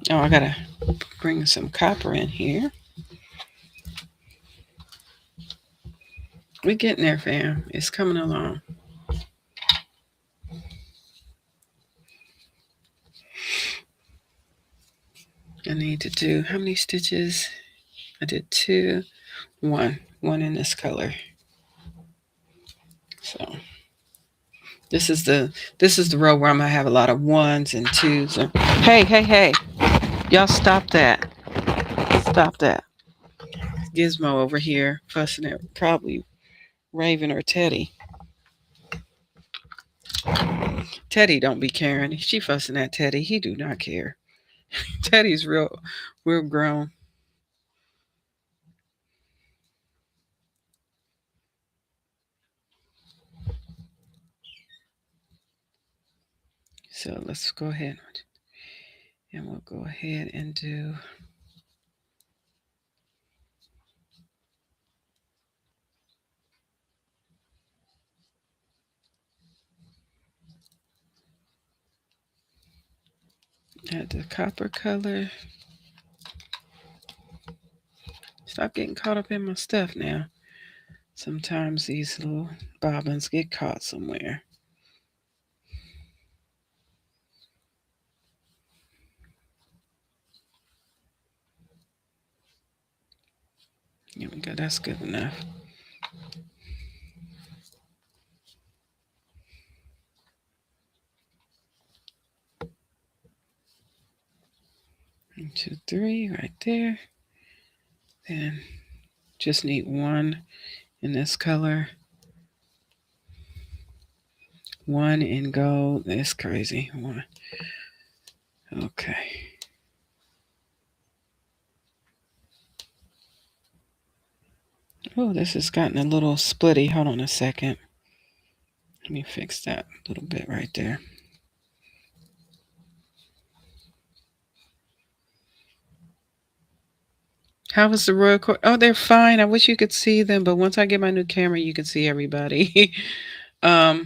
Oh, I got to bring some copper in here. We're getting there, fam. It's coming along. I need to do how many stitches? I did 2, 1 in this color. So this is the row where I'm gonna have a lot of 1s and 2s. Hey, y'all stop that! Stop that! Gizmo over here fussing at probably Raven or Teddy. Teddy don't be caring. She fussing at Teddy. He do not care. Teddy's real grown. So let's go ahead and we'll go ahead and do add the copper color. Stop getting caught up in my stuff now. Sometimes these little bobbins get caught somewhere. Here we go. That's good enough. One, 2, 3, right there. Then just need 1 in this color. 1 in gold. That's crazy. 1. Okay. Oh, this has gotten a little splitty. Hold on a second. Let me fix that little bit right there. How was the royal court? Oh, they're fine. I wish you could see them, but once I get my new camera, you can see everybody. They're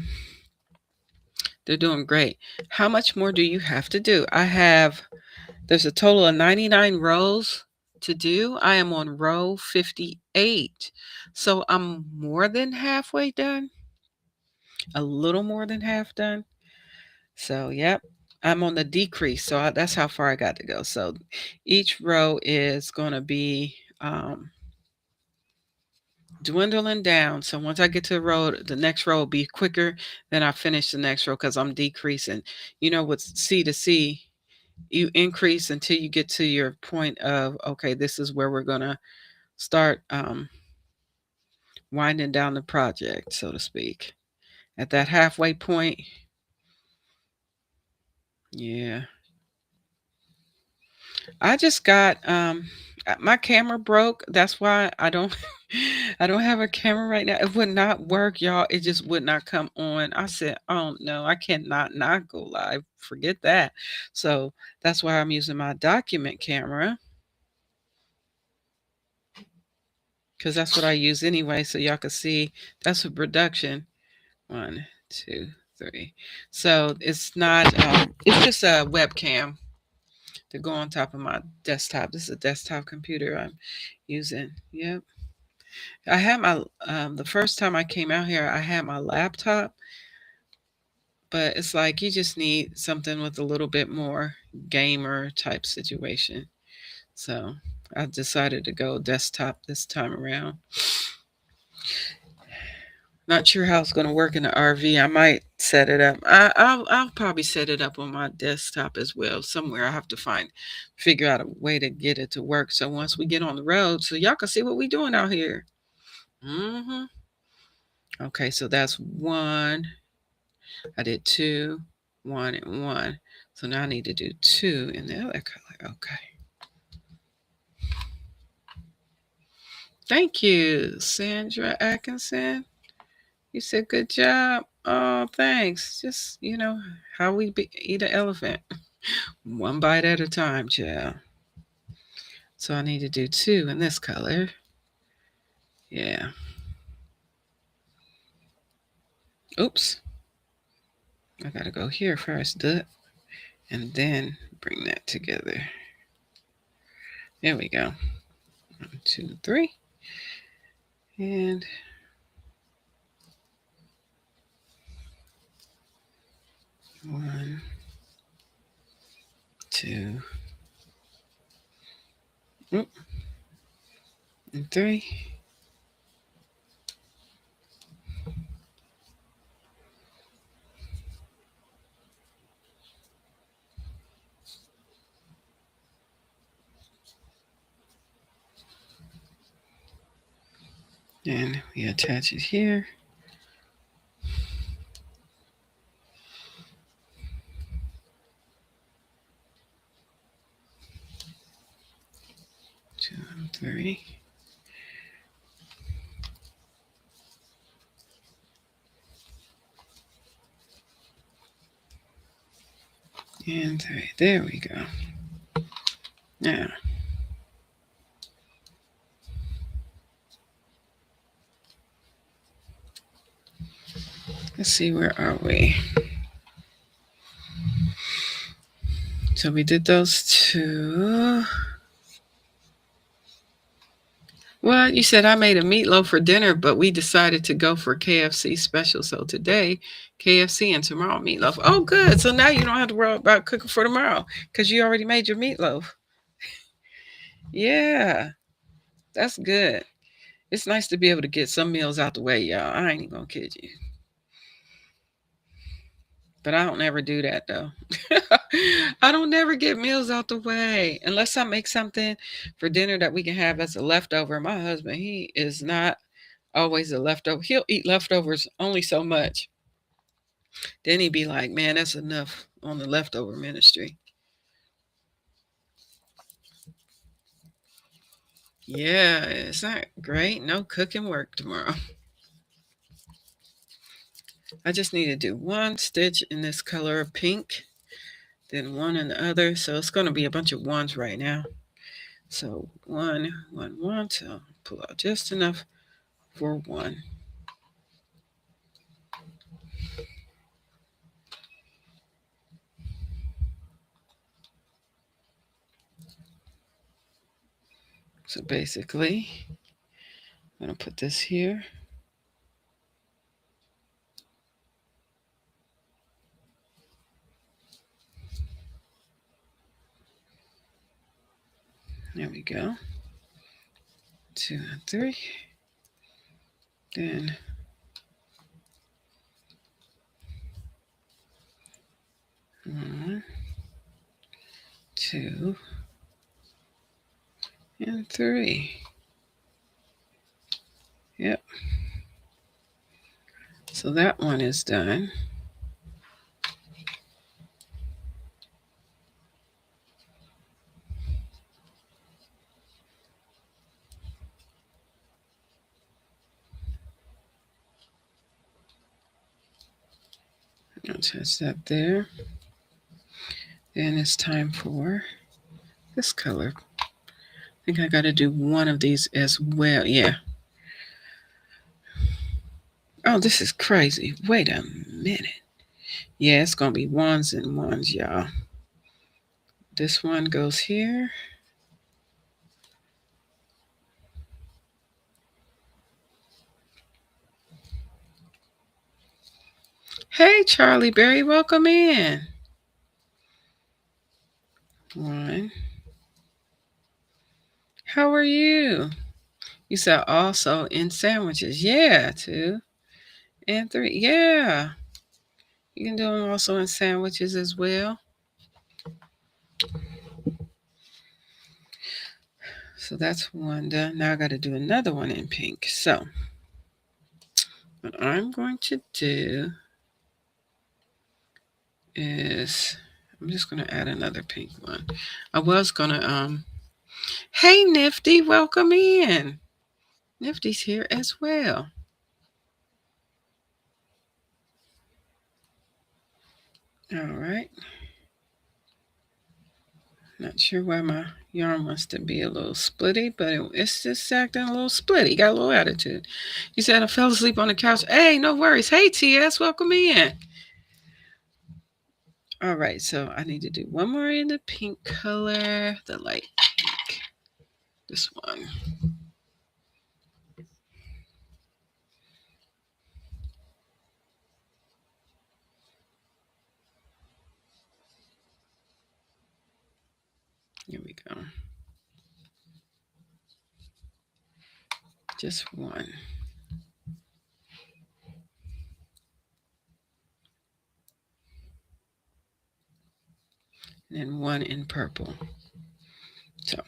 doing great. How much more do you have to do? There's a total of 99 rows to do. I am on row 58. So I'm more than halfway done. A little more than half done. So, yep. I'm on the decrease. So that's how far I got to go. So each row is going to be dwindling down. So once I get to the next row will be quicker than I finish the next row because I'm decreasing. You know, with C to C, you increase until you get to your point of, okay, this is where we're going to start winding down the project, so to speak. At that halfway point, yeah. I just got my camera broke. That's why I don't I don't have a camera right now. It would not work, y'all. It just would not come on. I said, "Oh no, I cannot not go live. Forget that." So that's why I'm using my document camera because that's what I use anyway. So y'all can see that's a production. 1, 2, 3. So it's not. It's just a webcam to go on top of my desktop. This is a desktop computer I'm using. Yep. I had my the first time I came out here, I had my laptop But it's like you just need something with a little bit more gamer type situation. So I decided to go desktop this time around. Not sure how it's going to work in the RV. I might set it up. I'll probably set it up on my desktop as well. Somewhere I have to figure out a way to get it to work. So once we get on the road, so y'all can see what we doing out here. Okay, so that's one. I did two, one, and one. So now I need to do two in the other color. Okay. Thank you, Sandra Atkinson. You said good job. Oh, thanks. Just, how we eat an elephant. One bite at a time, child. So I need to do two in this color. Yeah. Oops. I gotta go here first, and then bring that together. There we go. 1, 2, 3. And 1, 2, and 3. And we attach it here. 2 and 3. And 3. There we go. Now, let's see, where are we? So we did those two. Well, you said I made a meatloaf for dinner, but we decided to go for KFC special. So today, KFC, and tomorrow meatloaf. Oh, good. So now you don't have to worry about cooking for tomorrow because you already made your meatloaf. Yeah, that's good. It's nice to be able to get some meals out the way, y'all. I ain't even gonna kid you. But I don't ever do that though. I don't never get meals out the way unless I make something for dinner that we can have that's a leftover. My husband, he is not always a leftover. He'll eat leftovers only so much. Then he'd be like, man, that's enough on the leftover ministry. Yeah, it's not great. No cooking work tomorrow. I just need to do one stitch in this color of pink, then one in the other. So it's going to be a bunch of ones right now. So 1, 1, 1. So pull out just enough for one. So basically, I'm going to put this here. There we go. 2 and 3. Then 1, 2, and 3. Yep. So that one is done. I'll attach that there. Then it's time for this color. I think I got to do one of these as well. Yeah. Oh, this is crazy. Wait a minute. Yeah, it's going to be ones and ones, y'all. This one goes here. Hey, Charlie Berry, welcome in. One. How are you? You said also in sandwiches. Yeah, 2 and 3. Yeah. You can do them also in sandwiches as well. So that's one done. Now I got to do another one in pink. So what I'm going to do is I'm just going to add another pink one. I was going to hey Nifty, welcome in. Nifty's here as well. All right. Not sure why my yarn wants to be a little splitty, but it's just acting a little splitty. Got a little attitude. You said I fell asleep on the couch. Hey, no worries. Hey, TS, welcome in. All right, so I need to do one more in the pink color, the light pink. This one. Here we go. Just one. And then one in purple. So.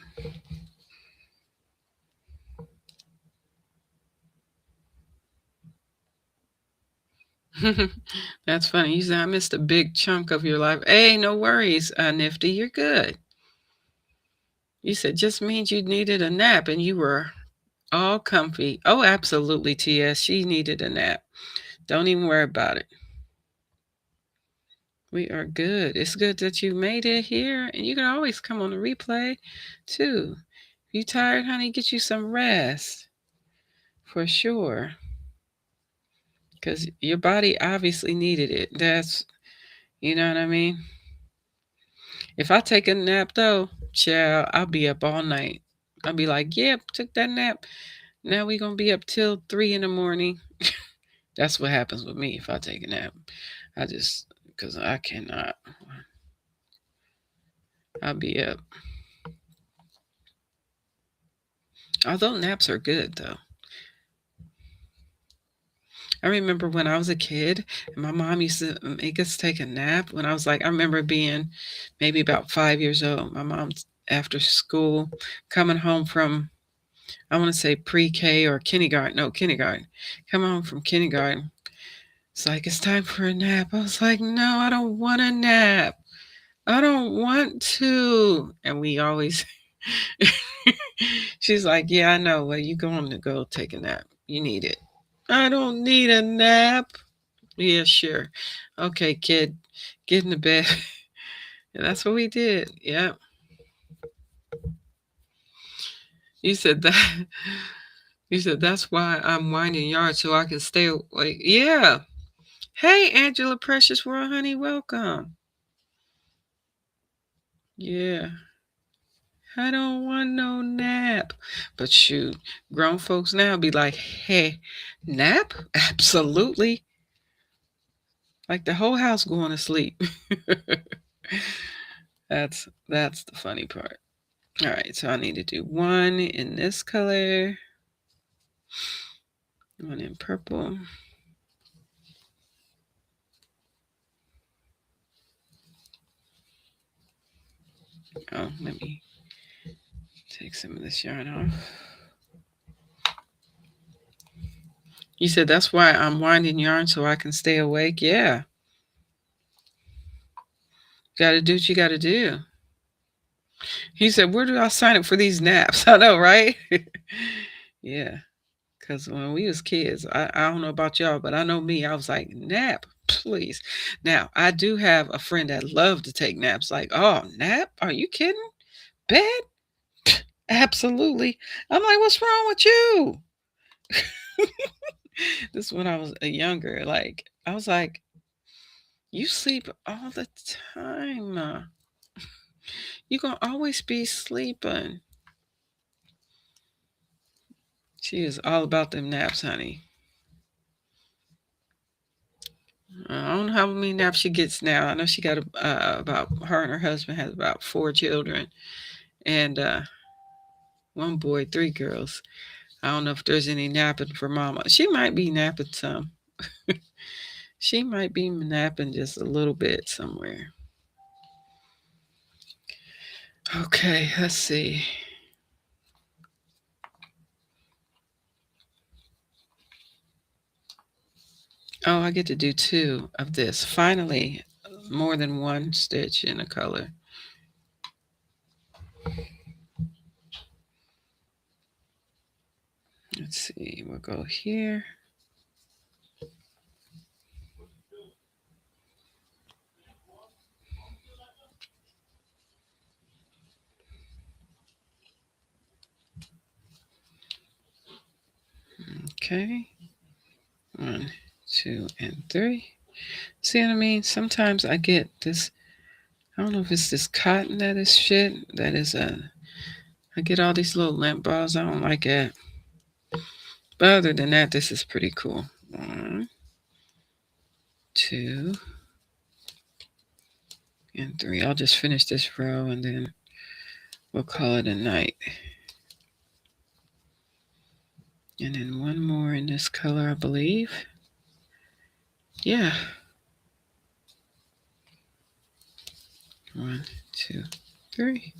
That's funny. You said I missed a big chunk of your life. Hey, no worries, Nifty. You're good. You said just means you needed a nap and you were all comfy. Oh, absolutely, TS. She needed a nap. Don't even worry about it. We are good. It's good that you made it here, and you can always come on the replay too. If you tired, honey, get you some rest for sure. Because your body obviously needed it. That's, you know what I mean? If I take a nap though, child, I'll be up all night. I'll be like, yep, took that nap. Now we gonna be up till 3 in the morning. That's what happens with me if I take a nap. Because I cannot. I'll be up. Although naps are good though. I remember when I was a kid, and my mom used to make us take a nap when I remember being maybe about 5 years old. My mom's after school coming home from, I want to say pre-K or kindergarten. No, kindergarten. Come home from kindergarten. It's like, it's time for a nap. I was like, no, I don't want a nap. I don't want to. And we always, she's like, yeah, I know. Well, you going to go take a nap. You need it. I don't need a nap. Yeah, sure. Okay, kid, get in the bed. And that's what we did. Yeah. You said that. You said that's why I'm winding yard so I can stay awake. Yeah. Hey, Angela Precious World, honey, welcome. Yeah. I don't want no nap. But shoot, grown folks now be like, hey, nap? Absolutely. Like the whole house going to sleep. That's the funny part. All right, so I need to do one in this color, one in purple. Oh, let me take some of this yarn off. You said that's why I'm winding yarn so I can stay awake? Yeah. Got to do what you got to do. He said, where do I sign up for these naps? I know, right? Yeah. Because when we was kids, I don't know about y'all, but I know me, I was like, nap, please. Now, I do have a friend that loved to take naps. Like, oh, nap? Are you kidding? Bed? Absolutely. I'm like, what's wrong with you? This is when I was younger. Like, I was like, you sleep all the time. You're going to always be sleeping. She is all about them naps, honey. I don't know how many naps she gets now. I know she got about, her and her husband has about 4 children, and one boy, 3 girls. I don't know if there's any napping for mama. She might be napping some. She might be napping just a little bit somewhere. Okay, let's see. Oh, I get to do 2 of this. Finally, more than one stitch in a color. Let's see, we'll go here. Okay. 1, 2, and 3. See what I mean? Sometimes I get this, I don't know if it's this cotton that is shit. That is I get all these little lint balls. I don't like it. But other than that, this is pretty cool. 1, 2, and 3. I'll just finish this row and then we'll call it a night. And then one more in this color, I believe. Yeah. 1, 2, 3.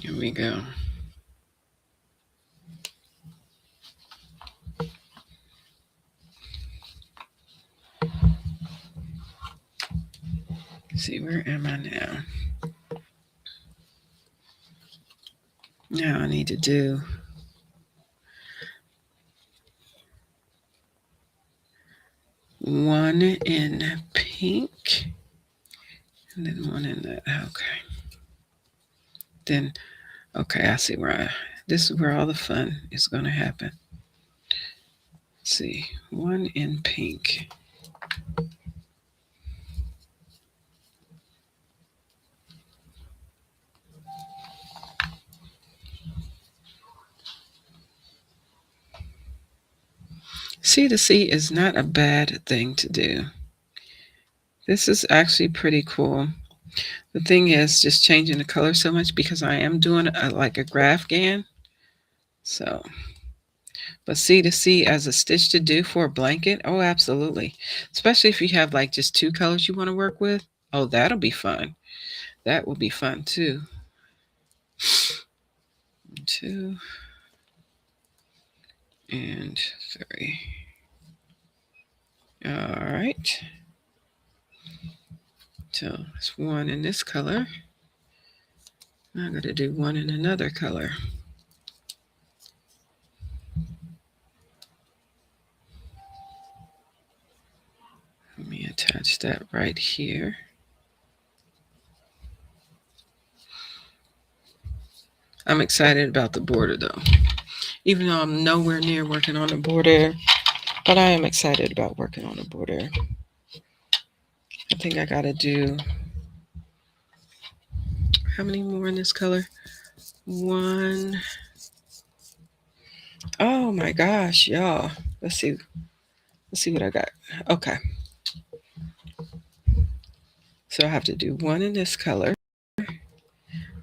Here we go. Let's see, where am I now? Now I need to do one in pink and then one in that. Okay. Then, okay, I see where this is where all the fun is going to happen. Let's see, one in pink. C to C is not a bad thing to do. This is actually pretty cool. The thing is just changing the color so much because I am doing like a graph GAN. So, but C to C as a stitch to do for a blanket, oh, absolutely. Especially if you have like just 2 colors you want to work with. Oh, that'll be fun. That will be fun too. 2 and 3. All right. So it's 1 in this color. I'm going to do 1 in another color. Let me attach that right here. I'm excited about the border though, even though I'm nowhere near working on the border, but I am excited about working on the border. I think I got to do, how many more in this color? 1. Oh my gosh, y'all. Let's see what I got. Okay. So I have to do 1 in this color, and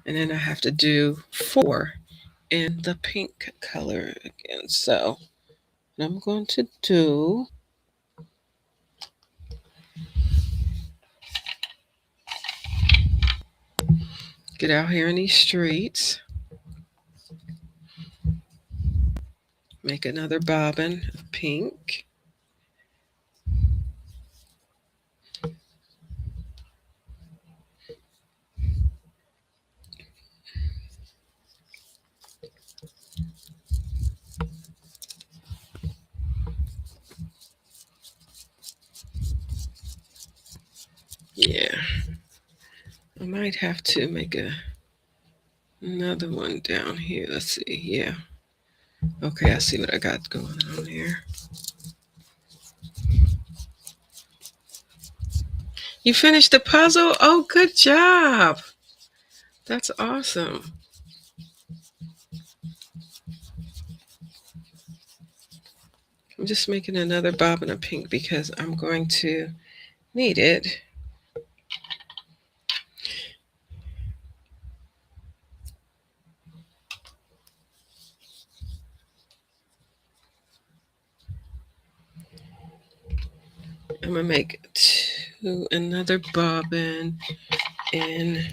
then I have to do 4 in the pink color again. So what I'm going to do, get out here in these streets, make another bobbin of pink. Yeah, I might have to make another one down here. Let's see. Yeah. Okay, I see what I got going on here. You finished the puzzle? Oh, good job. That's awesome. I'm just making another bobbin of pink because I'm going to need it. I'm gonna make another bobbin in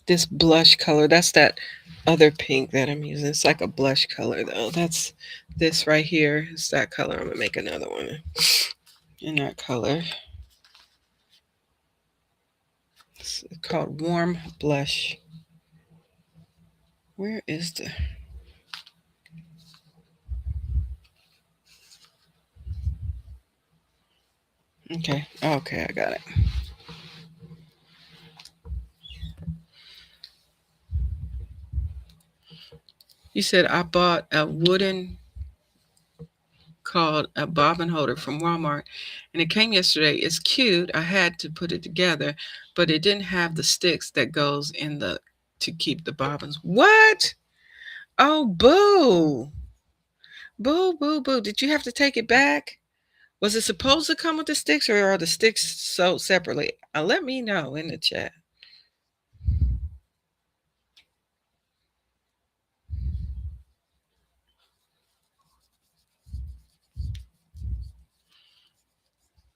this blush color. That's that other pink that I'm using. It's like a blush color though. That's this right here. It's that color. I'm gonna make another one in that color. It's called Warm Blush. Where is the... Okay. Okay, I got it. You said I bought a wooden called a bobbin holder from Walmart, and it came yesterday. It's cute. I had to put it together, but it didn't have the sticks that goes in the to keep the bobbins. What? Oh, boo. Boo, boo, boo. Did you have to take it back? Was it supposed to come with the sticks, or are the sticks sold separately? Let me know in the chat.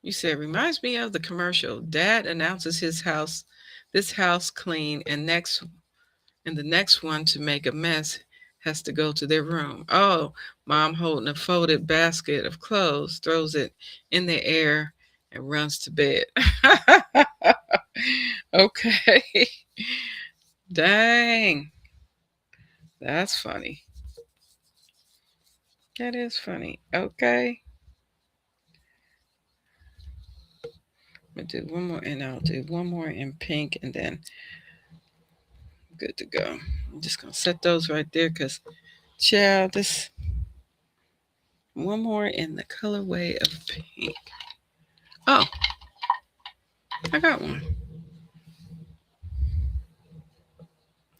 You said, reminds me of the commercial. Dad announces this house clean, and the next one to make a mess has to go to their room. Oh, mom holding a folded basket of clothes, throws it in the air and runs to bed. Okay. Dang. That's funny. That is funny. Okay. I'm gonna do one more, and I'll do one more in pink, and then I'm good to go. I'm just gonna set those right there because, child, this one more in the colorway of pink. Oh, I got one.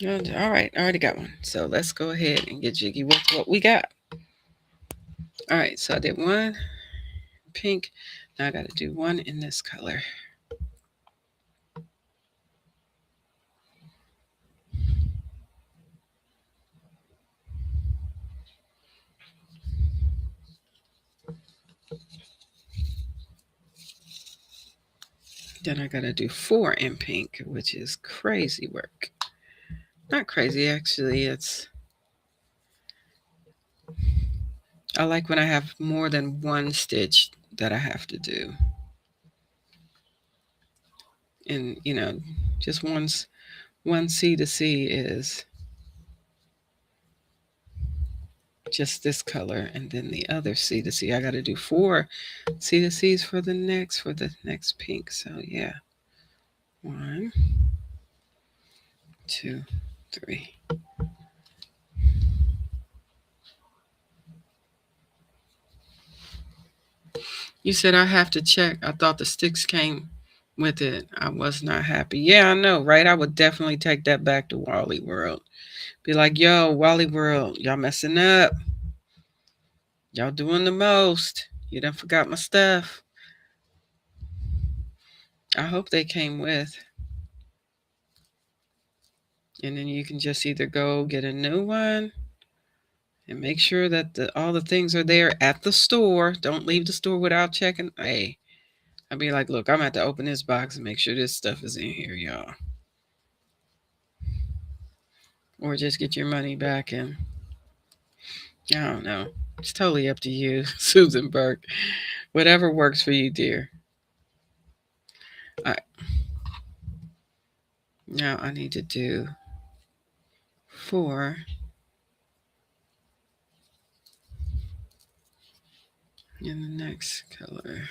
All right, I already got one. So let's go ahead and get jiggy with what we got. All right, so I did one pink. Now I got to do one in this color. Then I got to do 4 in pink, which is crazy work. Not crazy, actually. I like when I have more than one stitch that I have to do. And, just one C to C is just this color, and then the other C to C, I got to do 4 C to C's for the next pink. So yeah, 1, 2, 3. You said I have to check. I thought the sticks came with it. I was not happy. Yeah, I know, right? I would definitely take that back to Wally World. Be like, yo, Wally World, y'all messing up. Y'all doing the most. You done forgot my stuff. I hope they came with. And then you can just either go get a new one and make sure that all the things are there at the store. Don't leave the store without checking. Hey, I'd be like, look, I'm going to have to open this box and make sure this stuff is in here, y'all. Or just get your money back, and I don't know. It's totally up to you, Susan Burke. Whatever works for you, dear. All right. Now I need to do 4 in the next color.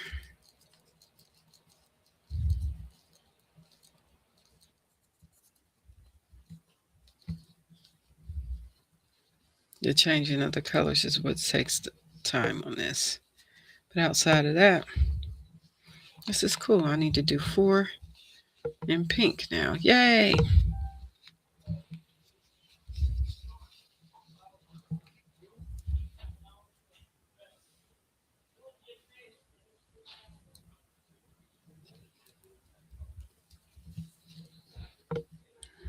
The changing of the colors is what takes the time on this. But outside of that, This is cool. I need to do 4 in pink now. Yay!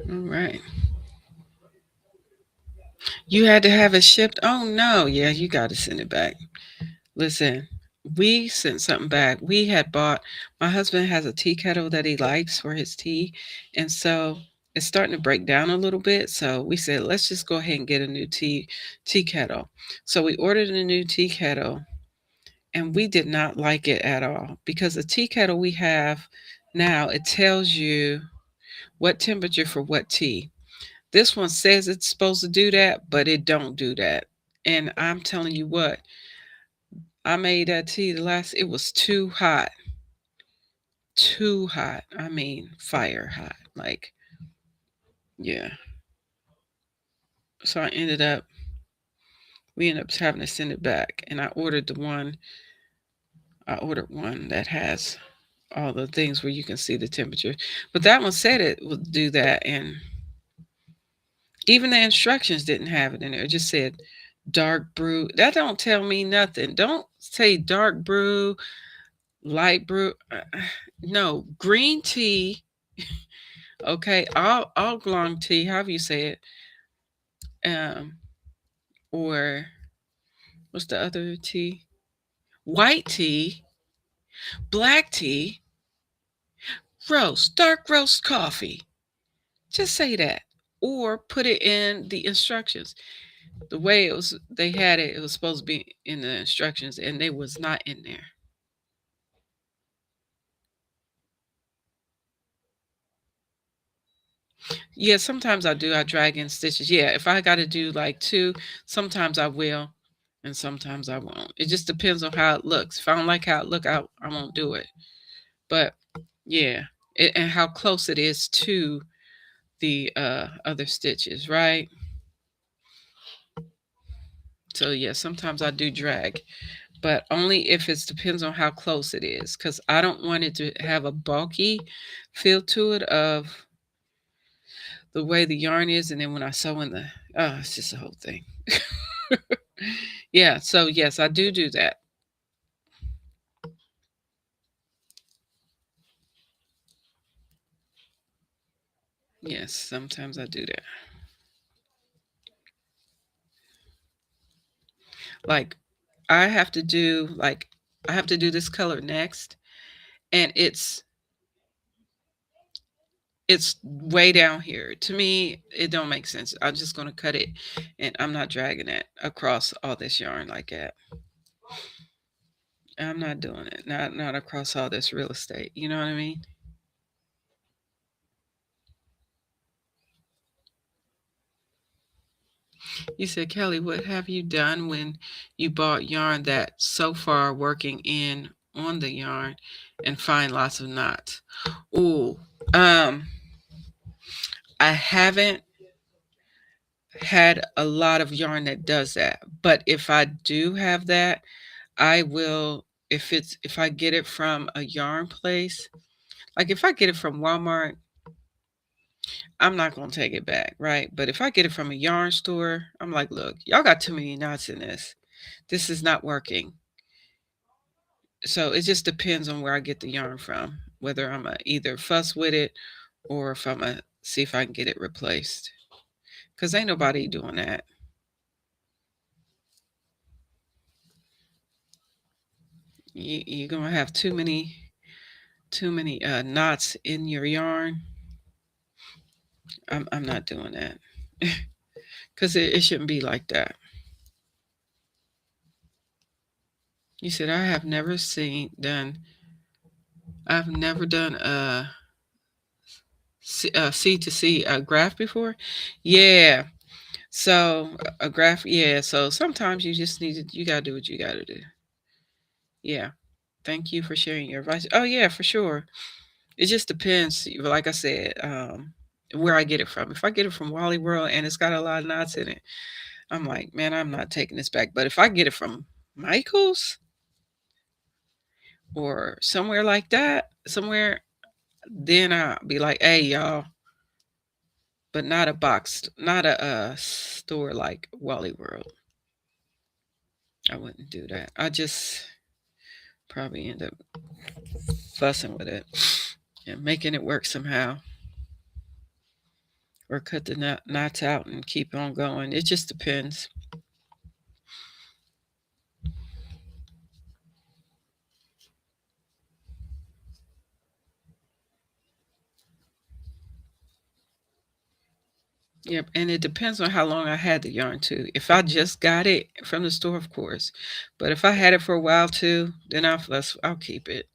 All right. You had to have it shipped? Oh no. Yeah, you got to send it back. Listen, we sent something back. We had bought, my husband has a tea kettle that he likes for his tea. And so it's starting to break down a little bit. So we said, let's just go ahead and get a new tea kettle. So we ordered a new tea kettle and we did not like it at all because the tea kettle we have now, it tells you what temperature for what tea. This one says it's supposed to do that, but it don't do that. And I'm telling you what, I made that tea the last, it was too hot. Too hot. I mean, fire hot. Like, yeah. So we ended up having to send it back. And I ordered one that has all the things where you can see the temperature. But that one said it would do that. And even the instructions didn't have it in there. It just said dark brew. That don't tell me nothing. Don't say dark brew, light brew. No, green tea. Okay, all long tea, however you say it. Um, or what's the other tea? White tea, black tea, dark roast coffee. Just say that. Or put it in the instructions. The way they had it, it was supposed to be in the instructions, and they was not in there. Yeah, sometimes I do. I drag in stitches. Yeah, if I got to do like 2, sometimes I will, and sometimes I won't. It just depends on how it looks. If I don't like how it look, I won't do it. But yeah, and how close it is to the other stitches, right? So yeah, sometimes I do drag, but only if it depends on how close it is, because I don't want it to have a bulky feel to it of the way the yarn is, and then when I sew in the, oh, it's just a whole thing. Yeah, so yes, I do that. Yes, sometimes I do that. Like I have to do like I have to do this color next, and it's way down here. To me, it don't make sense. I'm just gonna cut it, and I'm not dragging it across all this yarn like that. I'm not doing it. Not across all this real estate. You know what I mean? You said, Kelly, what have you done when you bought yarn that so far working in on the yarn and find lots of knots? Ooh, um, I haven't had a lot of yarn that does that, but if I do have that, I will. If I get it from a yarn place, like if I get it from Walmart, I'm not gonna take it back, right? But if I get it from a yarn store, I'm like, look, y'all got too many knots in this. This is not working. So it just depends on where I get the yarn from, whether I'm a either fuss with it or if I'm a see if I can get it replaced. Cause ain't nobody doing that. You're gonna have too many knots in your yarn. I'm not doing that. Cause it shouldn't be like that. You said I have never seen done. I've never done C to C graph before. Yeah. So a graph. Yeah. So sometimes you just need to. You gotta do what you gotta do. Yeah. Thank you for sharing your advice. Oh yeah, for sure. It just depends. Like I said, where I get it from. If I get it from Wally World and it's got a lot of knots in it, I'm like, man, I'm not taking this back. But if I get it from Michael's, or somewhere like that, somewhere, then I'll be like, hey, y'all, but not a box, not a store like Wally World. I wouldn't do that. I just probably end up fussing with it and making it work somehow, or cut the knots out and keep on going. It just depends. Yep, and it depends on how long I had the yarn too. If I just got it from the store, of course, but if I had it for a while too, then I'll keep it,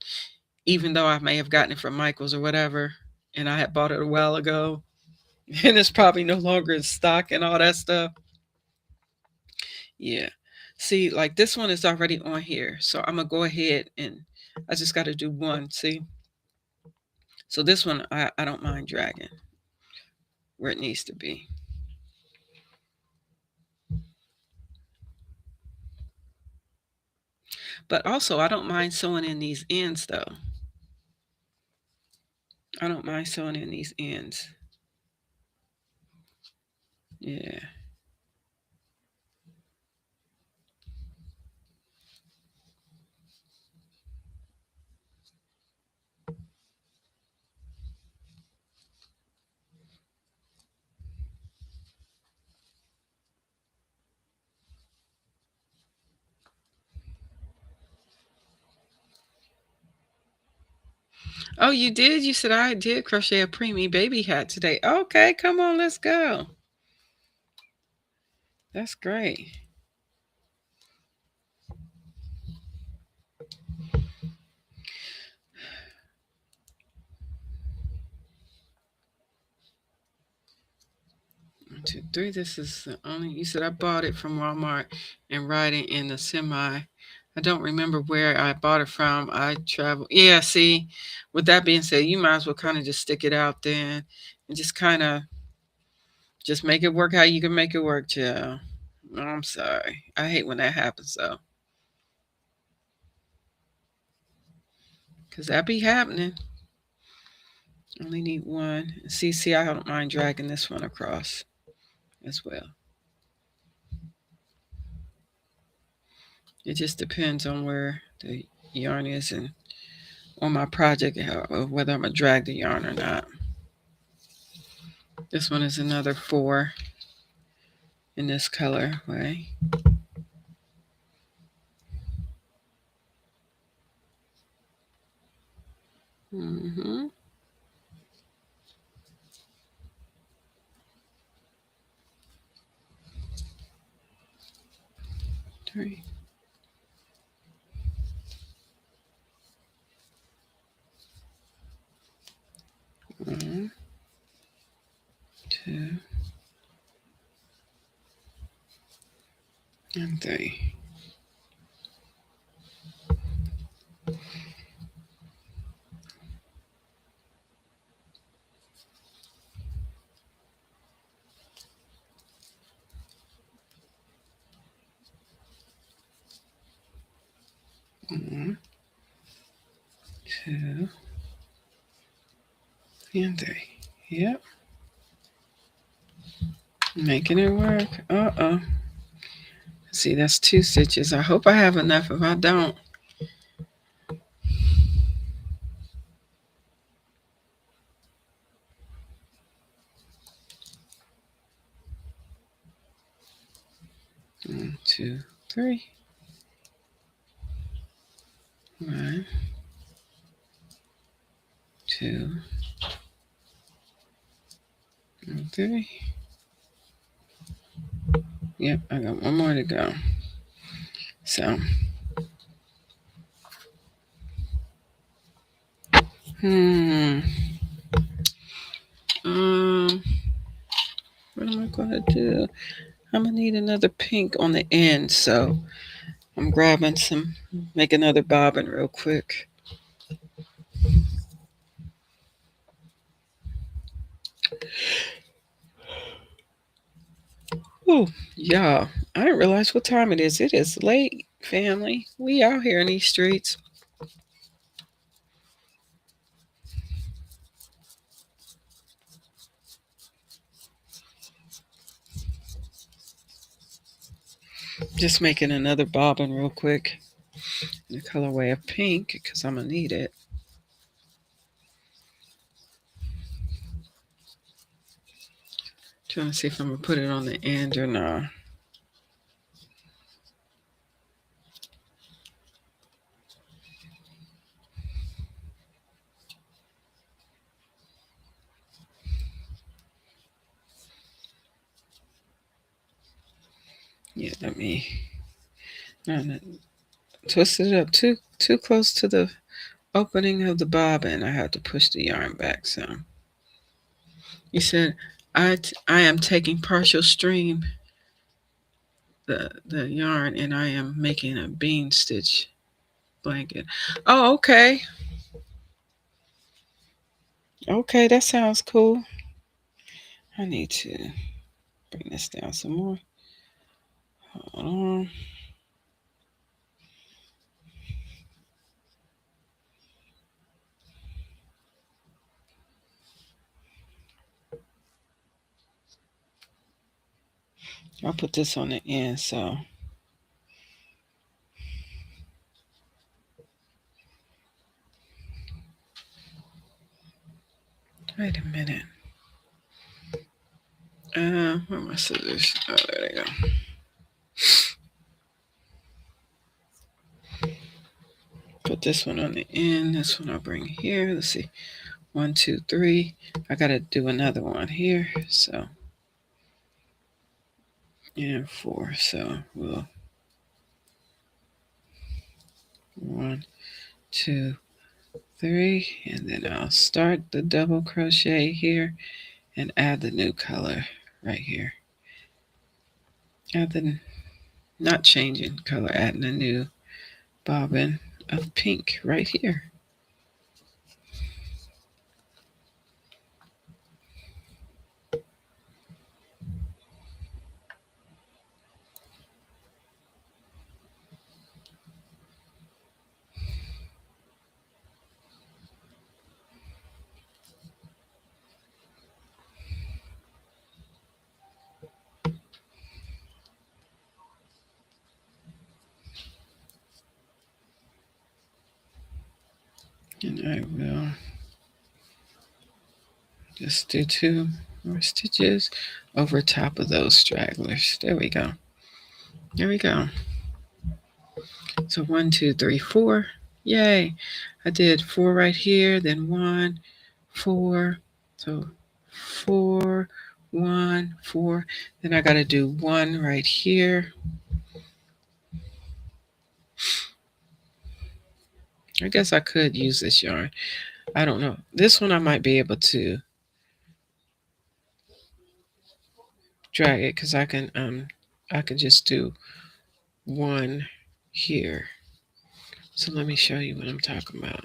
even though I may have gotten it from Michael's or whatever, and I had bought it a while ago, and it's probably no longer in stock and all that stuff. Yeah. See, like this one is already on here, so I'm gonna go ahead and I just got to do one. See, so this one I don't mind dragging where it needs to be. But also, I don't mind sewing in these ends though. I don't mind sewing in these ends. Yeah. Oh, you did? You said I did crochet a preemie baby hat today. Okay, come on, let's go. That's great. 1, 2, 3. This is the only. You said I bought it from Walmart and riding in the semi. I don't remember where I bought it from. I travel. Yeah, see, with that being said, you might as well kind of just stick it out then and just kind of just make it work how you can make it work, Jill. I'm sorry. I hate when that happens though, because that be happening. Only need one. See, I don't mind dragging this one across as well. It just depends on where the yarn is and on my project, whether I'm gonna drag the yarn or not. This one is another 4 in this color way. Mm-hmm. 3. 1, 2, and 3. One, 2, and 3. Yep. Making it work. Uh-oh. See, that's 2 stitches. I hope I have enough. If I don't, one, 2, 3. 1, 2, and 3. Yep, I got one more to go. So, what am I gonna do? I'm gonna need another pink on the end, so I'm grabbing some, make another bobbin real quick. Oh, y'all, I didn't realize what time it is. It is late, family. We out here in these streets. Just making another bobbin real quick in the colorway of pink because I'm going to need it. Trying to see if I'm going to put it on the end or not. Yeah, let me not twist it up too close to the opening of the bobbin. I have to push the yarn back some. You said I am taking partial stream the yarn and I am making a bean stitch blanket. Oh, okay. Okay, that sounds cool. I need to bring this down some more. Hold on. I'll put this on the end, so wait a minute. Where are my scissors? Oh, there they go. Put this one on the end. This one I'll bring here. Let's see. 1, 2, 3. I gotta do another one here. So, and 4. So we'll 1, 2, 3, and then I'll start the double crochet here and add the new color right here. Add the not changing color, adding a new bobbin of pink right here. And I will just do 2 more stitches over top of those stragglers. There we go. There we go. So 1, 2, 3, 4. Yay. I did 4 right here, then 1, 4. So 4, 1, 4. Then I got to do 1 right here. I guess I could use this yarn. I don't know. This one I might be able to drag it because I can just do 1 here. So let me show you what I'm talking about.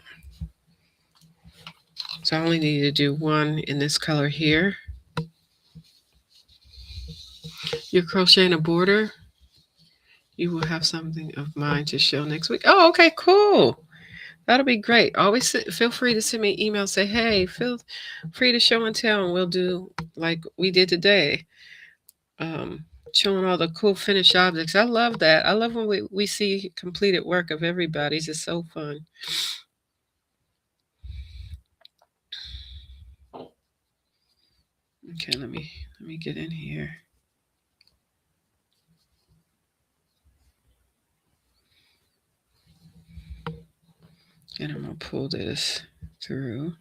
So I only need to do 1 in this color here. You're crocheting a border. You will have something of mine to show next week. Oh, okay, cool. That'll be great. Always feel free to send me an email. Say, hey, feel free to show and tell, and we'll do like we did today. Showing all the cool finished objects. I love that. I love when we see completed work of everybody's. It's so fun. Okay, let me get in here. And I'm gonna pull this through.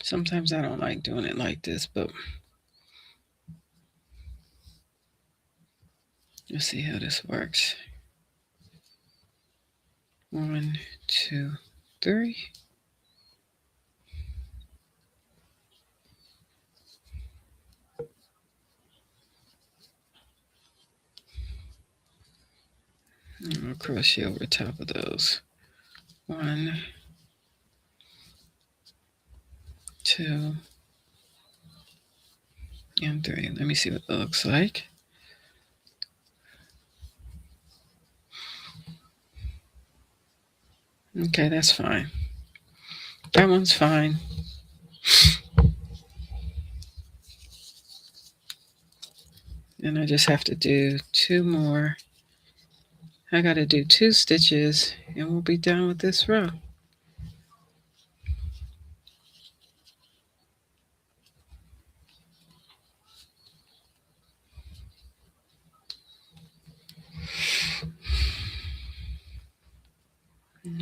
Sometimes I don't like doing it like this, but let's see how this works. 1, 2, 3. I'll crochet over top of those. 1, 2, and 3. Let me see what that looks like. Okay, that's fine. That one's fine. And I just have to do 2 more. I got to do 2 stitches and we'll be done with this row.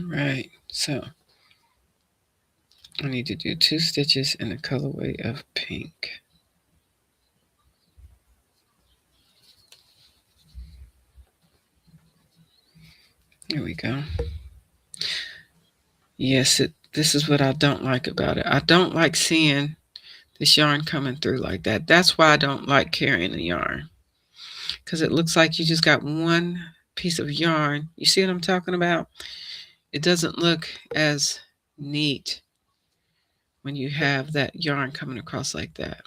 Right, so I need to do 2 stitches in the colorway of pink. Here we go. Yes, this is what I don't like about it. I don't like seeing this yarn coming through like that. That's why I don't like carrying the yarn. Because it looks like you just got one piece of yarn. You see what I'm talking about? It doesn't look as neat when you have that yarn coming across like that.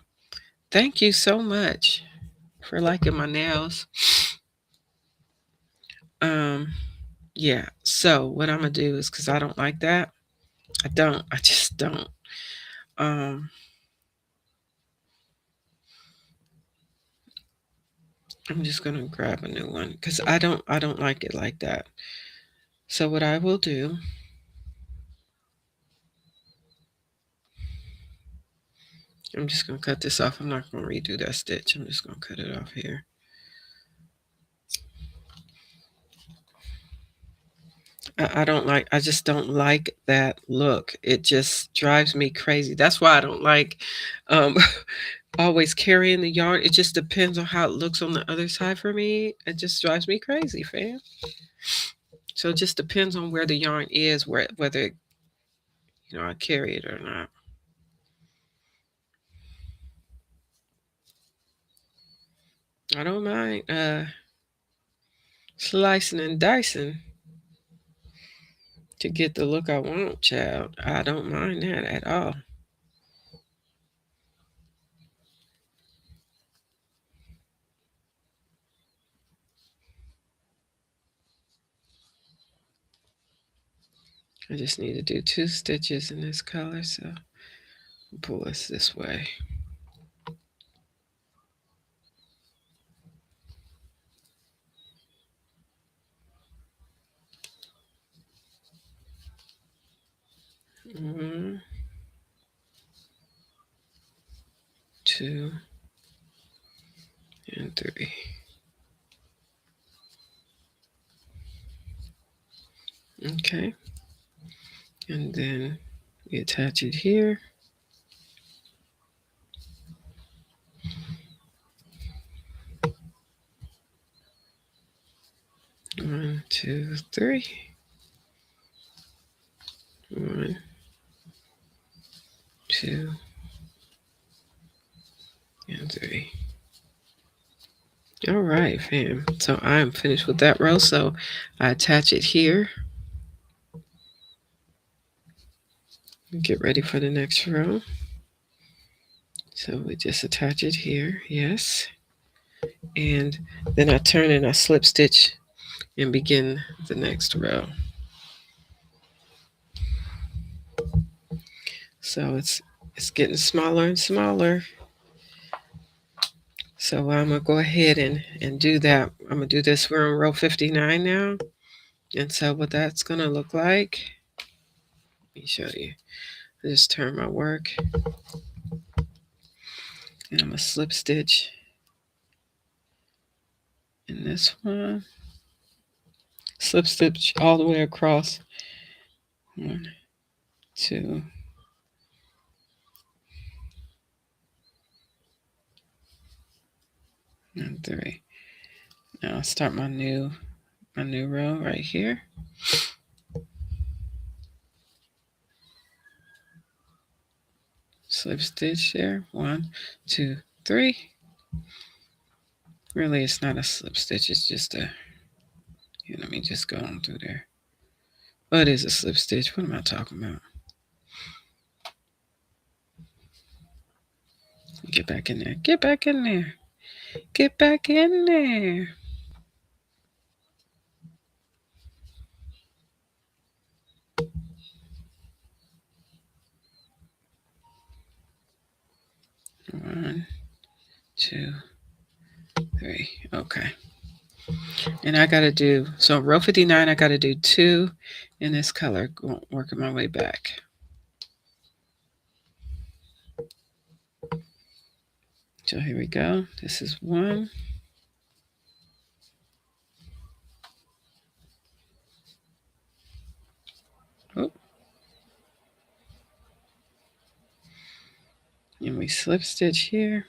Thank you so much for liking my nails. Yeah, so what I'm gonna do is, because I don't like that, I just don't. I'm just gonna grab a new one because I don't like it like that. So what I will do, I'm just gonna cut this off. I'm not gonna redo that stitch. I'm just gonna cut it off here. I just don't like that look. It just drives me crazy. That's why I don't like um, always carrying the yarn. It just depends on how it looks on the other side for me. It just drives me crazy, fam. So it just depends on where the yarn is, whether I carry it or not. I don't mind slicing and dicing to get the look I want, child. I don't mind that at all. I just need to do 2 stitches in this color, so I'll pull this way. One, 2, and 3. Okay, and then we attach it here. One, 2, 3. 1, 2, and 3. All right, fam. So I'm finished with that row. So I attach it here. Get ready for the next row. So we just attach it here. Yes. And then I turn and I slip stitch and begin the next row. So it's getting smaller and smaller. So I'm going to go ahead and do that. I'm going to do this. We're on row 59 now. And so what that's going to look like, let me show you. I just turn my work. And I'm going to slip stitch in this one. Slip stitch all the way across. 1, 2, and 3. Now I'll start my new row right here. Slip stitch there. 1, 2, 3. Really, it's not a slip stitch. It's just a Here, let me just go on through there. Oh, it is a slip stitch. What am I talking about? Get back in there. Get back in there. Get back in there. One, two, three. Okay. And I got to do, so row 59, I got to do 2 in this color, working my way back. So here we go. This is 1. Oh. And we slip stitch here.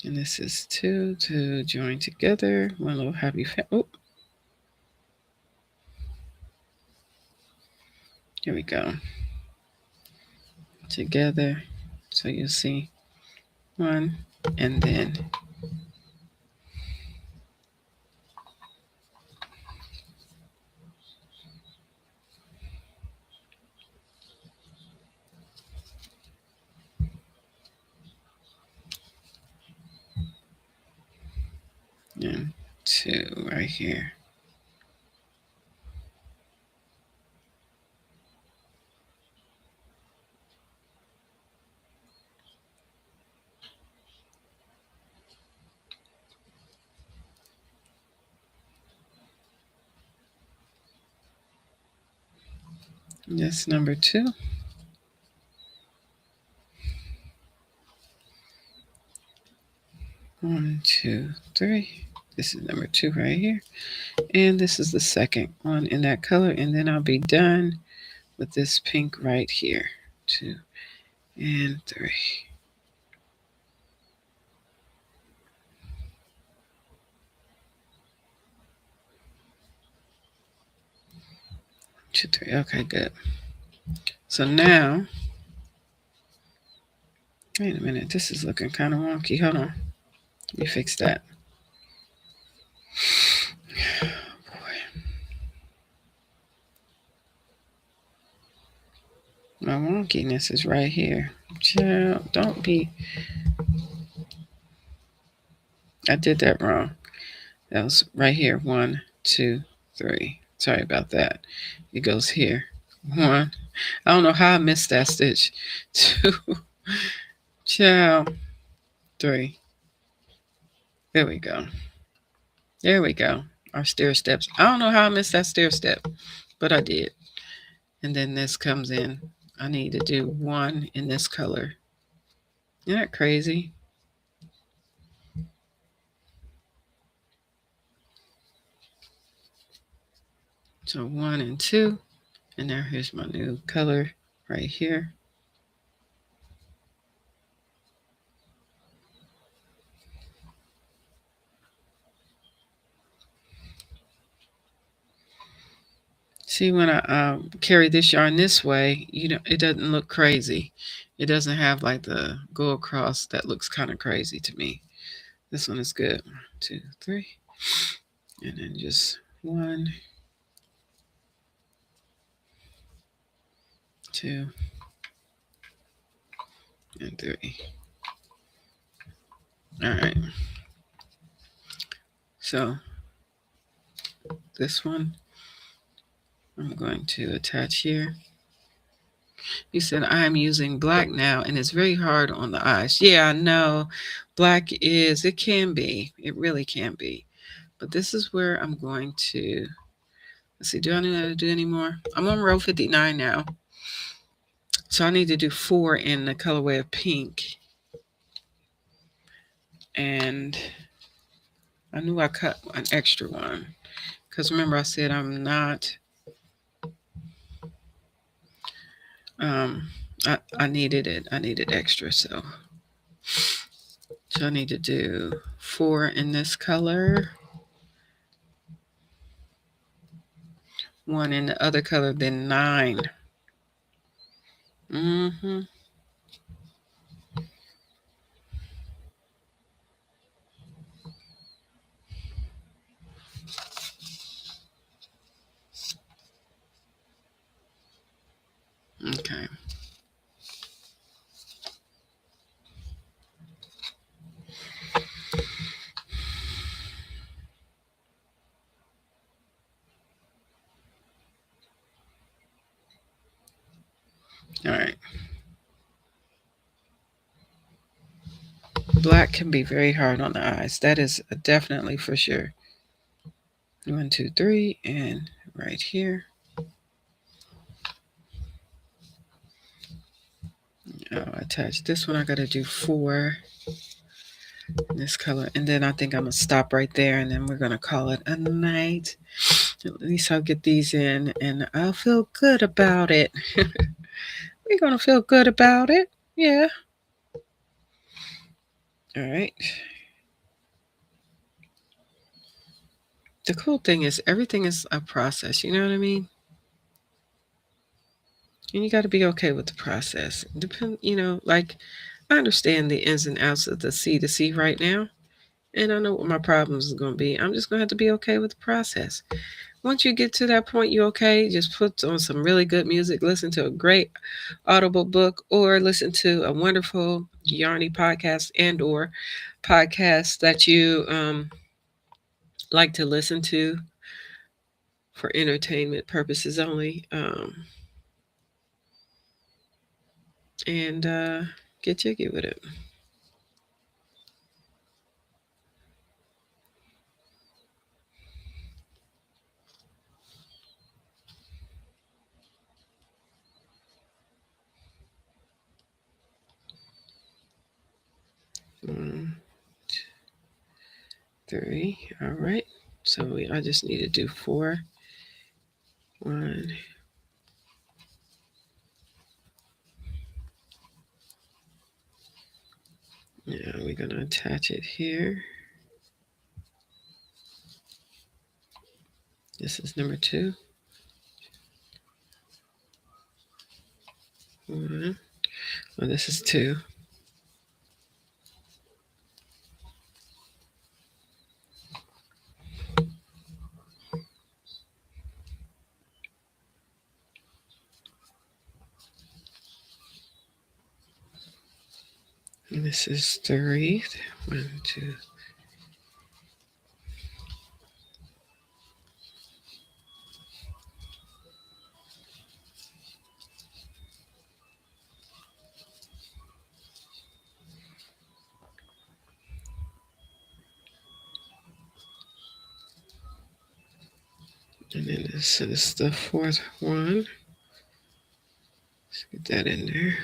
And this is 2 to join together. One little happy oh. Here we go. Together. So you'll see 1 and then and 2 right here. That's number 2. One, 2, 3. This is number 2 right here. And this is the second one in that color. And then I'll be done with this pink right here. 2 and 3. 2, 3. Okay, good. So now, wait a minute. This is looking kind of wonky. Hold on. Let me fix that. My wonkiness is right here. Child, don't be. I did that wrong. That was right here. 1, 2, 3. Sorry about that. It goes here. 1. I don't know how I missed that stitch. 2. Child. 3. There we go. There we go. Our stair steps. I don't know how I missed that stair step, but I did. And then this comes in. I need to do 1 in this color. Isn't that crazy? So 1 and 2. And now here's my new color right here. See, when I carry this yarn this way, it doesn't look crazy. It doesn't have like the go across that looks kind of crazy to me. This one is good. 1, 2, 3. And then just 1, 2, and 3. All right. So this one I'm going to attach here. You said I am using black now and it's very hard on the eyes. Yeah, I know. Black it can be. It really can be. But this is where I'm going to, let's see, do I know how to do any more? I'm on row 59 now. So I need to do 4 in the colorway of pink. And I knew I cut an extra one. Because remember I said I'm not, I needed it. I needed extra, so I need to do 4 in this color, 1 in the other color, then 9. Mm-hmm. Black can be very hard on the eyes. That is definitely for sure. 1, 2, 3, and right here. I'll attach this one. I got to do 4 in this color, and then I think I'm gonna stop right there, and then we're gonna call it a night. At least I'll get these in, and I'll feel good about it. We're gonna feel good about it. Yeah. All right. The cool thing is everything is a process. You know what I mean? And you got to be okay with the process. Like I understand the ins and outs of the C to C right now, and I know what my problems is going to be. I'm just going to have to be okay with the process. Once you get to that point, you're okay. Just put on some really good music, listen to a great audible book, or listen to a wonderful yarny podcast and/or podcast that you like to listen to for entertainment purposes only. And get jiggy with it. One, 3. All right. So I just need to do 4. 1. Yeah, we're going to attach it here. This is number 2. 1. Oh, this is 2. And this is 3. 1, 2. And then this is the 4th one. Let's get that in there.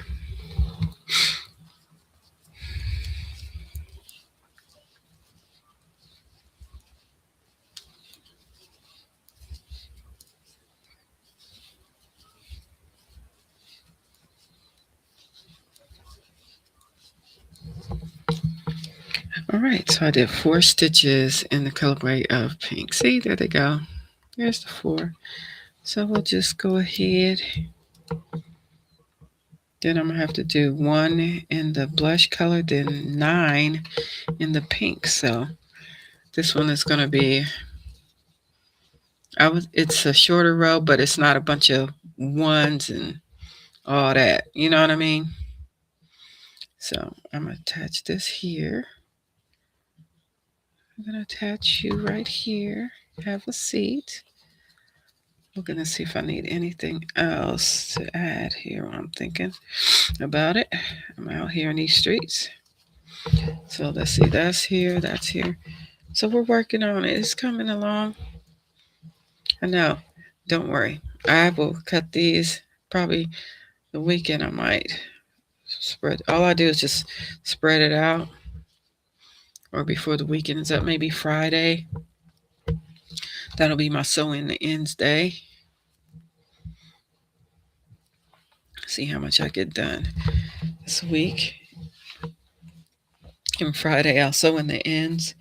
All right, so I did 4 stitches in the colorway of pink. See, there they go. There's the 4. So we'll just go ahead. Then I'm going to have to do 1 in the blush color, then 9 in the pink. So this one is going to be, it's a shorter row, but it's not a bunch of 1s and all that. You know what I mean? So I'm going to attach this here. I'm going to attach you right here. Have a seat. We're going to see if I need anything else to add here while I'm thinking about it. I'm out here in these streets. So let's see, that's here, that's here. So we're working on it. It's coming along. I know. Don't worry. I will cut these probably the weekend. I might spread. All I do is just spread it out. Or before the weekend is up, maybe Friday. That'll be my sewing the ends day. See how much I get done this week. And Friday I'll sew in the ends.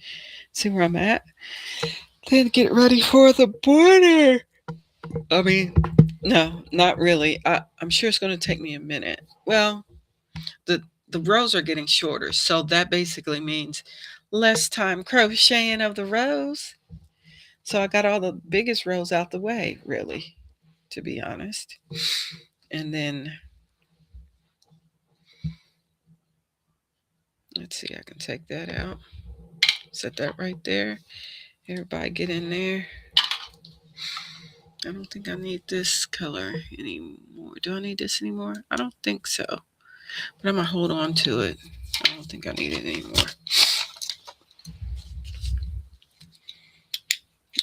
See where I'm at. Then get ready for the border. I mean, no, not really. I'm sure it's going to take me a minute. Well, the rows are getting shorter, so that basically means less time crocheting of the rows. So I got all the biggest rows out the way, really, to be honest. And then let's see, I can take that out. Set that right there. Everybody get in there. I don't think I need this color anymore. Do I need this anymore? I don't think so. But I'm going to hold on to it. I don't think I need it anymore.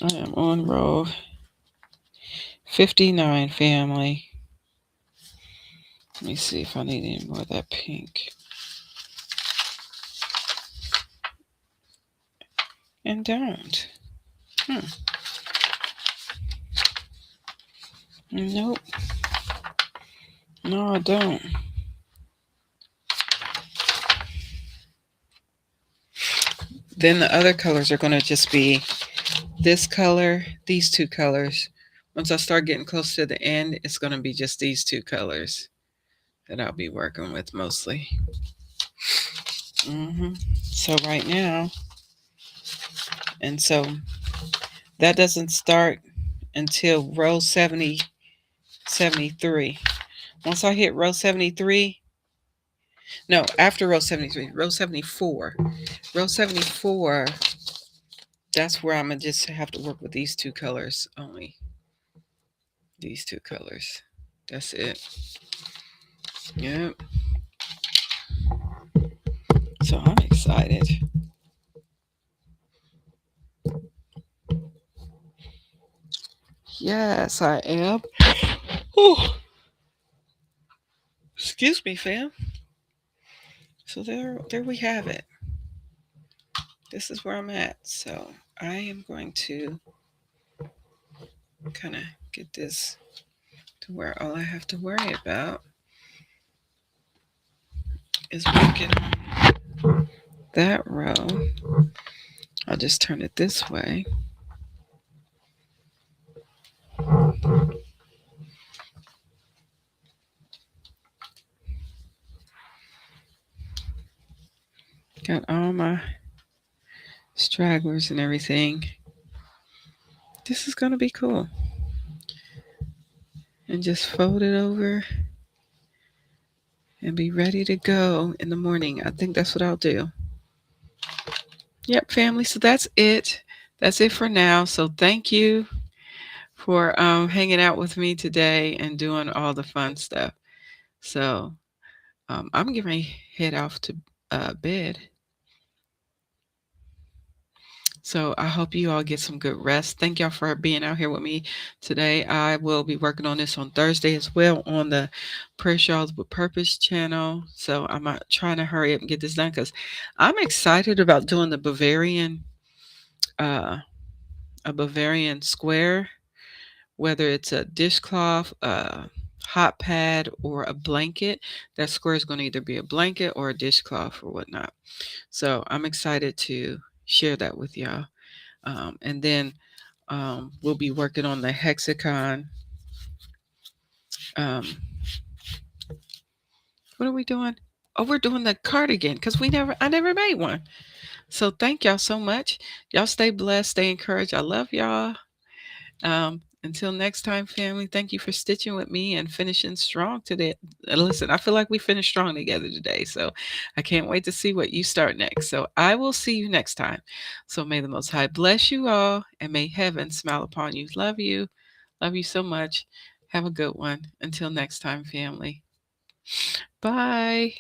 I am on row 59, family. Let me see if I need any more of that pink. And don't. Nope. No, I don't. Then the other colors are going to just be this color, these two colors. Once I start getting close to the end, it's going to be just these two colors that I'll be working with mostly. So right now, and so that doesn't start until row 70, 73. Once I hit row 73, no, after row 73, row 74. Row 74, that's where I'm going to just have to work with these two colors only. These two colors. That's it. Yep. So I'm excited. Yes, I am. Oh, excuse me, fam. So there we have it. This is where I'm at. So I am going to kind of get this to where all I have to worry about is working on that row. I'll just turn it this way. Got all my stragglers and everything. This is going to be cool. And just fold it over and be ready to go in the morning. I think that's what I'll do. Yep, family. So that's it. That's it for now. So thank you for hanging out with me today and doing all the fun stuff. So I'm getting ready to head off to bed. So I hope you all get some good rest. Thank y'all for being out here with me today. I will be working on this on Thursday as well on the Prayer Shawls with Purpose channel. So I'm trying to hurry up and get this done because I'm excited about doing the a Bavarian square, whether it's a dishcloth, a hot pad, or a blanket. That square is going to either be a blanket or a dishcloth or whatnot. So I'm excited to share that with y'all. And then we'll be working on the hexagon. Um, what are we doing? Oh, we're doing the cardigan because I never made one. So thank y'all so much. Y'all stay blessed, stay encouraged. I love y'all. Until next time, family, thank you for stitching with me and finishing strong today. Listen, I feel like we finished strong together today. So I can't wait to see what you start next. So I will see you next time. So may the Most High bless you all and may heaven smile upon you. Love you. Love you so much. Have a good one. Until next time, family. Bye.